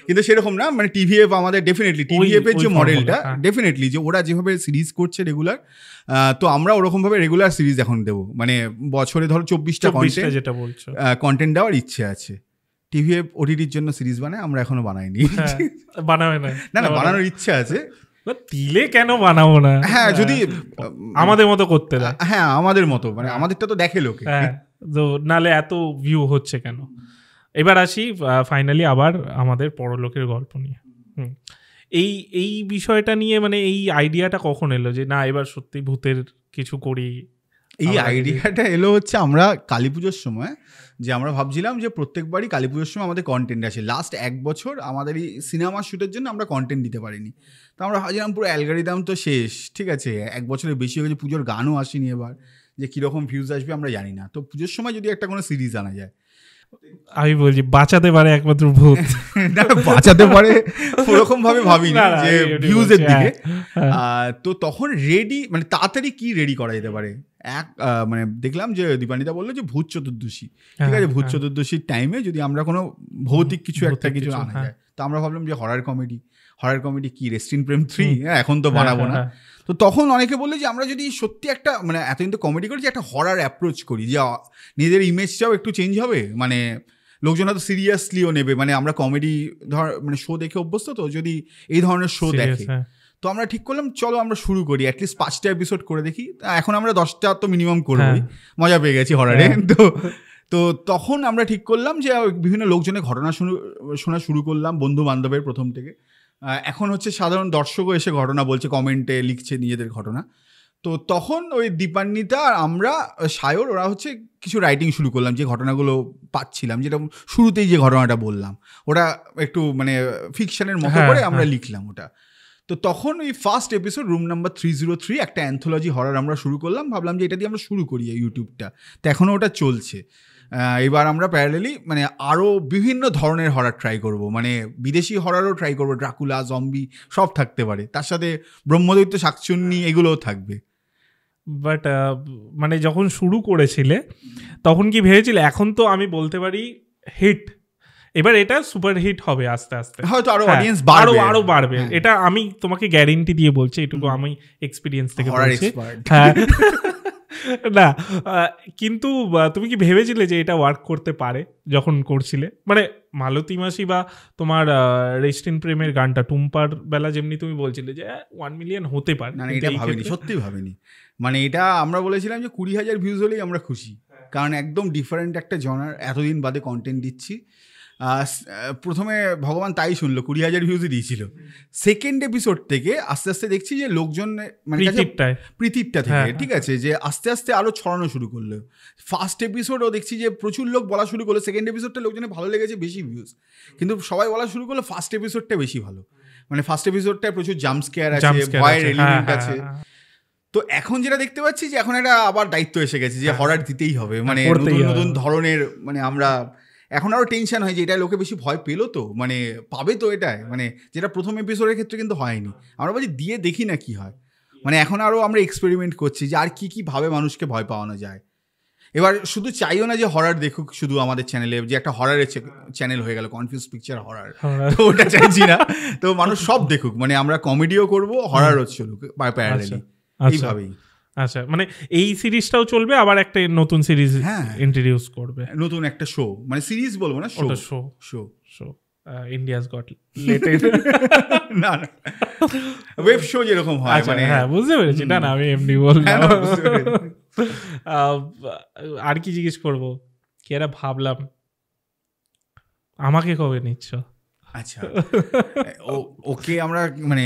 [SPEAKER 1] কিন্তু সেরকম না, মানে টিভিএফ আমাদের ডেফিনেটলি, টিভিএফ এর যে মডেলটা ডেফিনেটলি, যে ওরা যেভাবে সিরিজ করছে রেগুলার, তো আমরা ওরকম ভাবে রেগুলার সিরিজ এখন দেবো। মানে বছরে ধরো 24টা কন্টেন্ট দেওয়ার ইচ্ছে আছে। টিভিএফ ওটিটির জন্য সিরিজ বানায়, আমরা এখনো বানাইনি।
[SPEAKER 2] বানাবে না,
[SPEAKER 1] না বানানোর ইচ্ছা আছে,
[SPEAKER 2] দিলে কেন বানাবো না?
[SPEAKER 1] হ্যাঁ, যদি
[SPEAKER 2] আমাদের মতো করতে দেয়।
[SPEAKER 1] হ্যাঁ, আমাদের মতো, মানে আমাদেরটা তো দেখে লোকে।
[SPEAKER 2] হ্যাঁ, তো নালে এত ভিউ হচ্ছে কেন? এবার আসি ফাইনালি আবার আমাদের পরলোকের গল্প নিয়ে। এই বিষয়টা নিয়ে মানে এই আইডিয়াটা কখন এলো যে না এবার সত্যি ভূতের কিছু করি?
[SPEAKER 1] এই আইডিয়াটা এলো হচ্ছে আমরা কালী পুজোর সময়, যে আমরা ভাবছিলাম যে প্রত্যেকবারই কালী পুজোর সময় আমাদের কন্টেন্ট আছে। লাস্ট 1 বছর আমাদের এই সিনেমা শ্যুটের জন্য আমরা কন্টেন্ট দিতে পারিনি। তো আমরা ভাবছিলাম পুরো অ্যালগরিদম তো শেষ, ঠিক আছে, 1 বছরের বেশি হয়ে গেছে, পুজোর গানও আসেনি, এবার যে কীরকম ভিউজ আসবে আমরা জানি না। তো পুজোর সময় যদি একটা কোনো সিরিজ আনা যায়,
[SPEAKER 2] আমি বলছি বাঁচাতে পারে একমাত্র ভূত।
[SPEAKER 1] না, বাঁচাতে পারে ওরকম ভাবে ভাবিনি যে ভিউজের দিকে। তো তখন রেডি, মানে তাড়াতাড়ি কি রেডি করা যেতে পারে, মানে দেখলাম যে দীপানিতা বললো যে ভূত চতুর্দশী, ঠিক আছে, ভূত চতুর্দশীর টাইমে যদি আমরা কোনো ভৌতিক কিছু কিছু আনা যায়। তো আমরা ভাবলাম যে হরার কমেডি কি রেস্ট ইন প্রেম 3 এখন তো বানাবো না। তো তখন অনেকে বললো যে আমরা যদি সত্যি একটা, মানে এতদিন তো কমেডি করি, যে একটা হরার অ্যাপ্রোচ করি, যে নিজেদের ইমেজটাও একটু চেঞ্জ হবে, মানে লোকজন হয়তো সিরিয়াসলিও নেবে, মানে আমরা কমেডি মানে শো দেখে অভ্যস্ত, তো যদি এই ধরনের শো দেখে। তো আমরা ঠিক করলাম চলো আমরা শুরু করি, অ্যাটলিস্ট 5টা এপিসোড করে দেখি। এখন আমরা 10টা তো মিনিমাম করবোই, মজা পেয়ে গেছি হরারে। তো তখন আমরা ঠিক করলাম যে বিভিন্ন লোকজনের ঘটনা শোনা শুরু করলাম, বন্ধু বান্ধবের প্রথম থেকে। এখন হচ্ছে সাধারণ দর্শকও এসে ঘটনা বলছে, কমেন্টে লিখছে নিজেদের ঘটনা। তো তখন ওই দীপান্বিতা আর আমরা সায়র ওরা হচ্ছে কিছু রাইটিং শুরু করলাম, যে ঘটনাগুলো পাচ্ছিলাম, যেটা শুরুতেই যে ঘটনাটা বললাম ওটা একটু মানে ফিকশনের মতো করে আমরা লিখলাম ওটা। তো তখন ওই ফার্স্ট এপিসোড রুম নাম্বার 303 একটা অ্যান্থোলজি হরার আমরা শুরু করলাম, ভাবলাম যে এটা দিয়ে আমরা শুরু করি ইউটিউবটা। তো এখনও ওটা চলছে। এবার আমরা প্যারালেলি মানে আরও বিভিন্ন ধরনের হরার ট্রাই করব, মানে বিদেশি হরারও ট্রাই করবো, ড্রাকুলা, জম্বি সব থাকতে পারে, তার সাথে ব্রহ্মদৈত্য, শাকচুন্নি এগুলোও থাকবে।
[SPEAKER 2] বাট মানে যখন শুরু করেছিলে তখন কি ভেবেছিলে? এখন তো আমি বলতে পারি হিট, এবার এটা সুপার হিট হবে আস্তে আস্তে,
[SPEAKER 1] হয়তো আরো অডিয়েন্স বাড়বে,
[SPEAKER 2] আরো বাড়বে, এটা আমি তোমাকে গ্যারেন্টি দিয়ে বলছি, এটুকু আমি এক্সপিরিয়েন্স থেকে বলছি। হ্যাঁ, না কিন্তু তুমি কি ভেবেছিলে যে এটা ওয়ার্ক করতে পারে যখন করছিলে? মানে মালতী মাসি বা তোমার রেস্ট ইন প্রেমের গানটা টুম্পার বেলা যেমনি তুমি বলছিলে যে 1 মিলিয়ন হতে পারে,
[SPEAKER 1] না এটা ভাবিনি, সত্যি ভাবিনি। মানে এটা আমরা বলেছিলাম যে 20,000 ভিউজ হলেই আমরা খুশি, কারণ একদম ডিফারেন্ট একটা জনার, এতদিন বাদে কন্টেন্ট দিচ্ছি। প্রথমে ভগবান তাই শুনলো, 20,000 ভিউজই দিয়েছিল। সেকেন্ড এপিসোড থেকে আস্তে আস্তে দেখছি যে লোকজন মানে প্রীতিরটা থেকে, ঠিক আছে, যে আস্তে আস্তে আরো ছড়ানো শুরু করলো। ফার্স্ট এপিসোডও দেখছি যে প্রচুর লোক বলা শুরু করলো, সেকেন্ড এপিসোডটা লোকজনের ভালো লেগেছে, বেশি ভিউজ, কিন্তু সবাই বলা শুরু করলো ফার্স্ট এপিসোডটা বেশি ভালো। মানে ফার্স্ট এপিসোডটায় প্রচুর জাম্প স্কেয়ার আছে, ভয়ের এলিমেন্ট আছে। তো এখন যেটা দেখতে পাচ্ছি যে এখন একটা আবার দায়িত্ব এসে গেছে যে হরার দিতেই হবে, মানে নতুন নতুন ধরনের, মানে আমরা এখন আরও টেনশন হয় যে এটা লোকে বেশি ভয় পেলো তো, মানে পাবে তো এটাই, মানে যেটা প্রথম এপিসোডের ক্ষেত্রে কিন্তু হয়নি। আমরা বলছি দিয়ে দেখি না কি হয়, মানে এখন আরও আমরা এক্সপেরিমেন্ট করছি যে আর কি ভাবে মানুষকে ভয় পাওয়ানো যায়। এবার শুধু চাইও না যে হরার দেখুক শুধু আমাদের চ্যানেলে, যে একটা হরারের চ্যানেল হয়ে গেল কনফিউজ পিকচার হরার, তো ওটা চাইছি না। তো মানুষ সব দেখুক, মানে আমরা কমেডিও করবো, হরারও চলুক প্যারালালি, এইভাবেই।
[SPEAKER 2] আচ্ছা, মানে এই সিরিজটাও চলবে, আবার একটা নতুন সিরিজ ইন্ট্রোডিউস করবে,
[SPEAKER 1] নতুন একটা শো, মানে সিরিজ বলবো না, শো
[SPEAKER 2] ইন্ডিয়াস গট লেটেড,
[SPEAKER 1] না ওয়েব শো যেরকম হয়, মানে
[SPEAKER 2] হ্যাঁ বুঝতে পেরেছি। না আমি এমনি বললাম। আর কি জিজ্ঞেস করবো, কি একটা ভাবলাম, আমাকে কবে নিচ্ছ?
[SPEAKER 1] আচ্ছা, ওকে আমরা মানে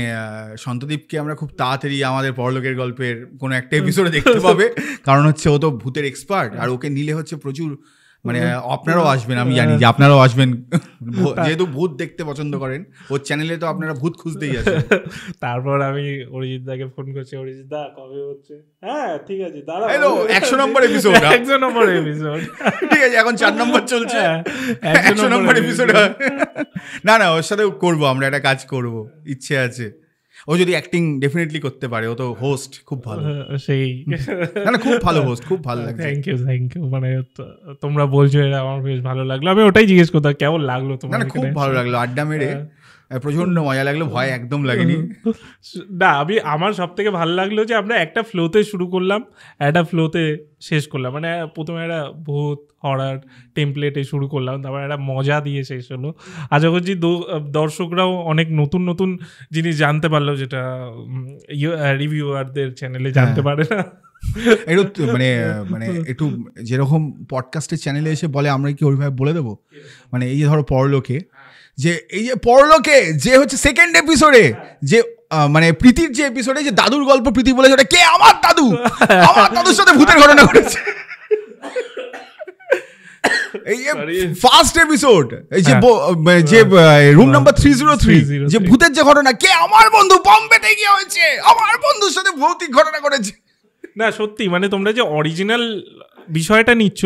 [SPEAKER 1] সন্তদীপকে আমরা খুব তাড়াতাড়ি আমাদের পরলোকের গল্পের কোনো একটা এপিসোডে দেখতে পাবে, কারণ হচ্ছে ও তো ভূতের এক্সপার্ট, আর ওকে নিলে হচ্ছে প্রচুর, মানে আপনারাও আসবেন, আমি জানি যে আপনারাও আসবেন, যেহেতু ভূত দেখতে পছন্দ করেন, ওর চ্যানেলে তো আপনারা ভূত খুঁজতেই আসেন।
[SPEAKER 2] তারপর আমি অরিজিৎ দাকে ফোন করছি, অরিজিৎ দা কবে হচ্ছে? হ্যাঁ ঠিক আছে দাঁড়াও,
[SPEAKER 1] হ্যালো 100 নম্বর এপিসোড,
[SPEAKER 2] 100 নম্বর এপিসোড,
[SPEAKER 1] ঠিক আছে, এখন 4 নম্বর চলছে, 100 নম্বর এপিসোড। না ওর সাথে করবো, আমরা একটা কাজ করব, ইচ্ছে আছে। ও যদি অ্যাক্টিং ডেফিনেটলি করতে পারে, ও তো হোস্ট খুব ভালো, সেই না খুব ভালো হোস্ট, খুব ভালো লাগে।
[SPEAKER 2] থ্যাংক ইউ, মানে তোমরা বলছো এটা আমার বেশ ভালো লাগলো, আমি ওটাই জিজ্ঞেস করতাম কেমন লাগলো তোমার?
[SPEAKER 1] খুব ভালো লাগলো, আড্ডা মেরে প্রচন্ড মজা লাগলো, ভয় একদম লাগেনি।
[SPEAKER 2] না আমার সব থেকে ভালো লাগলো যে আমরা একটা ফ্লোতে শুরু করলাম, একটা ফ্লোতে শেষ করলাম। মানে প্রথমে একটা ভূত হরার টেমপ্লেটে শুরু করলাম, তারপর একটা মজা দিয়ে শেষ হলো। আশা করছি দর্শকরাও অনেক নতুন নতুন জিনিস জানতে পারলো, যেটা রিভিউয়ারদের চ্যানেলে জানতে পারে না।
[SPEAKER 1] একটু মানে একটু যেরকম পডকাস্টের চ্যানেলে এসে বলে, আমরা কি ওইভাবে বলে দেবো? মানে এই যে ধরো পরলোকে, যে এই যে পরলোকে যে হচ্ছে সেকেন্ড এপিসোডে যে মানে প্রীতির যে এপিসোডে যে দাদুর গল্প প্রীতি বলেছে, ওটা কে? আমার দাদু, আমার দাদুর সাথে ভূতের ঘটনা ঘটেছে। এই ফার্স্ট এপিসোড, এই যে রুম নাম্বার 303 যে ভূতের যে ঘটনা, কে? আমার বন্ধু বম্বেতে গিয়ে হয়েছে, আমার বন্ধুর সাথে ভৌতিক ঘটনা ঘটেছে।
[SPEAKER 2] না সত্যি, মানে তোমরা যে অরিজিনাল বিষয়টা নিচ্ছ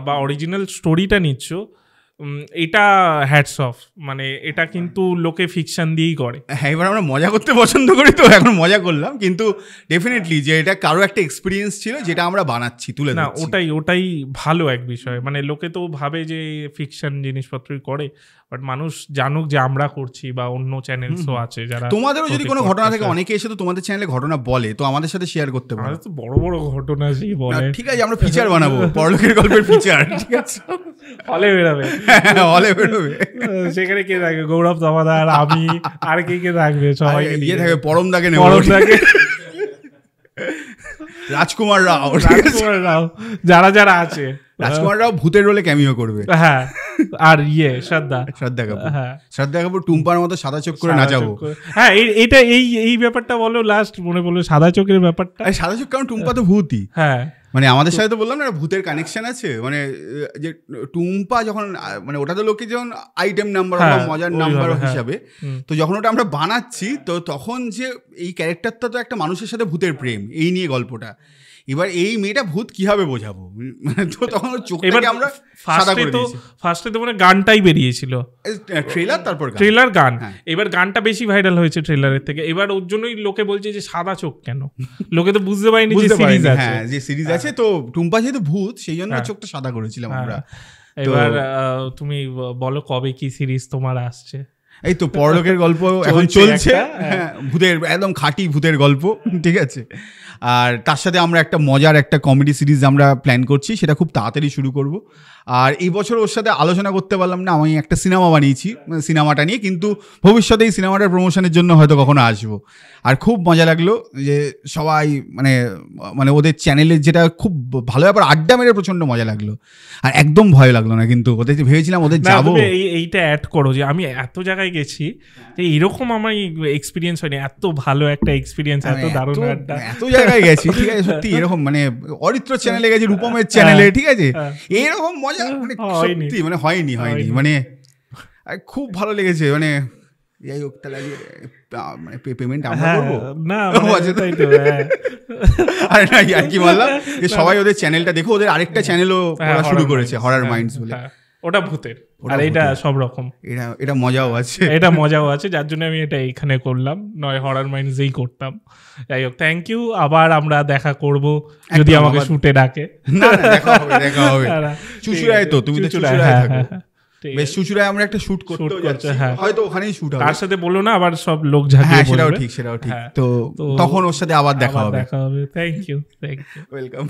[SPEAKER 2] বা অরিজিনাল স্টোরিটা নিচ্ছ, এটা হ্যাটস অফ। মানে এটা কিন্তু লোকে ফিকশন দিয়েই করে।
[SPEAKER 1] হ্যাঁ, এবার আমরা মজা করতে পছন্দ করি, তো এখন মজা করলাম, কিন্তু ডেফিনেটলি যে এটা কারো একটা এক্সপিরিয়েন্স ছিল যেটা আমরা বানাচ্ছি, তুলে
[SPEAKER 2] না ওটাই ভালো এক বিষয়। মানে লোকে তো ভাবে যে ফিকশন জিনিসপত্রই করে, বাট মানুষ জানুক যে আমরা করছি, বা অন্য চ্যানেলসও আছে যারা।
[SPEAKER 1] তোমাদেরও যদি কোনো ঘটনা থাকে, অনেকে এসে তো তোমাদের চ্যানেলে ঘটনা বলে, তো আমাদের সাথে শেয়ার করতে পারো।
[SPEAKER 2] তো বড় বড় ঘটনা সেই বলে,
[SPEAKER 1] ঠিক আছে, আমরা ফিচার বানাবো, পরলোকের গল্পের ফিচার, ঠিক আছে,
[SPEAKER 2] হলে বেরোবে,
[SPEAKER 1] হলে বেরোবে।
[SPEAKER 2] সেখানে কে থাকবে? গৌরব দামাদার, আমি, আর কে থাকবে? সবাই
[SPEAKER 1] ইয়ে থাকবে, পরমদাকে নেব, রাজকুমার রাও,
[SPEAKER 2] যারা আছে।
[SPEAKER 1] রাজকুমার রাও ভূতের রোলে ক্যামিও করবে।
[SPEAKER 2] হ্যাঁ, আর শ্রদ্ধা
[SPEAKER 1] কাপুর, শ্রদ্ধা কাপুর টুম্পার মতো সাদা চোখ করে নাচাবো।
[SPEAKER 2] হ্যাঁ, এটা এই ব্যাপারটা বলো, লাস্ট মনে পড়লো সাদা চোখের ব্যাপারটা।
[SPEAKER 1] সাদা চোখ কারণ টুম্পা তো ভূতই। হ্যাঁ, মানে আমাদের সাথে তো বললাম না, ভূতের কানেকশন আছে। মানে যে টুম্পা যখন, মানে ওটা তো লোকে যখন আইটেম নাম্বার বা মজার নাম্বার হিসাবে, তো যখন ওটা আমরা বানাচ্ছি, তো তখন যে এই ক্যারেক্টারটা তো একটা মানুষের সাথে ভূতের প্রেম, এই নিয়ে গল্পটা। এবার এই মেয়েটা ভূত কিভাবে বোঝাবো, তো তখন চোখটাকে আমরা সাদা করে দিয়েছি।
[SPEAKER 2] ফার্স্টে তো মানে গানটাই বেরিয়েছিল,
[SPEAKER 1] ট্রেলার, তারপর
[SPEAKER 2] ট্রেলার গান। এবার গানটা বেশি ভাইরাল হয়েছে ট্রেলারের থেকে। এবার ওর জন্যই লোকে বলছে যে সাদা চোখ কেন, লোকে তো বুঝতে পারেনি যে সিরিজ আছে।
[SPEAKER 1] হ্যাঁ, যে সিরিজ আছে, তো টুম্পা যেহেতু ভূত, সেই জন্য চোখটা সাদা করেছিলাম আমরা।
[SPEAKER 2] এবার তুমি বলো কবে কি সিরিজ তোমার আসছে?
[SPEAKER 1] এই তো পরলোকের গল্প এখন চলছে, ভূতের একদম খাঁটি ভূতের গল্প, ঠিক আছে। আর তার সাথে আমরা একটা মজার একটা কমেডি সিরিজ আমরা প্ল্যান করছি, সেটা খুব তাড়াতাড়ি শুরু করব। আর এই বছর ওর সাথে আলোচনা করতে পারলাম না, আমি একটা সিনেমা বানিয়েছি সিনেমাটা নিয়ে, কিন্তু ভবিষ্যতে এই সিনেমাটার প্রমোশনের জন্য হয়তো কখনো আসবো। আর খুব মজা লাগলো যে সবাই মানে ওদের চ্যানেলের যেটা খুব ভালো ব্যাপার, আড্ডা মেরে প্রচণ্ড মজা লাগলো। আর একদম ভয় লাগলো না, কিন্তু ওদের ভেবেছিলাম ওদের যাবো।
[SPEAKER 2] এইটা অ্যাড করো যে আমি এত জায়গায় গেছি, এরকম আমার এক্সপিরিয়েন্স হয়নি, এত ভালো একটা এক্সপিরিয়েন্স, এত দারুণ আড্ডা,
[SPEAKER 1] এত জায়গায় গেছি, ঠিক আছে। সত্যি এরকম মানে অরিত্র চ্যানেলে গেছি, রূপমের চ্যানেলে, ঠিক আছে, এইরকম মজা মানে সত্যি মানে হয়নি মানে খুব ভালো লেগেছে। মানে যাই হোক, তাহলে মানে পেমেন্ট আমরা করবো
[SPEAKER 2] না,
[SPEAKER 1] আরে না, আর কি বললাম যে সবাই ওদের চ্যানেলটা দেখো, ওদের আরেকটা চ্যানেলও শুরু করেছে, হরার মাইন্ডস বলে।
[SPEAKER 2] ওটা ভূতের, আর এটা সব রকম,
[SPEAKER 1] এটা মজাও আছে,
[SPEAKER 2] যার জন্য আমি এটা এইখানে করলাম, নয় হরার মাইন্ডসেই করতাম। যাই হোক, থ্যাংক ইউ। আবার আমরা দেখা করব যদি আমাকে শুটে ডাকে।
[SPEAKER 1] দেখা হবে চুচুড়ায়, তো তুমি তো চুচুড়ায় থাকো, বেশ চুচুড়ায় আমরা একটা শুট করতে যাচ্ছি, হয়তো ওখানেই শুট হবে।
[SPEAKER 2] তার সাথে বলো না আবার সব লোক ঝাঁকিয়ে বলবে।
[SPEAKER 1] সেটাও ঠিক। তো তখন ওর সাথে আবার দেখা হবে।
[SPEAKER 2] Thank you,
[SPEAKER 1] welcome.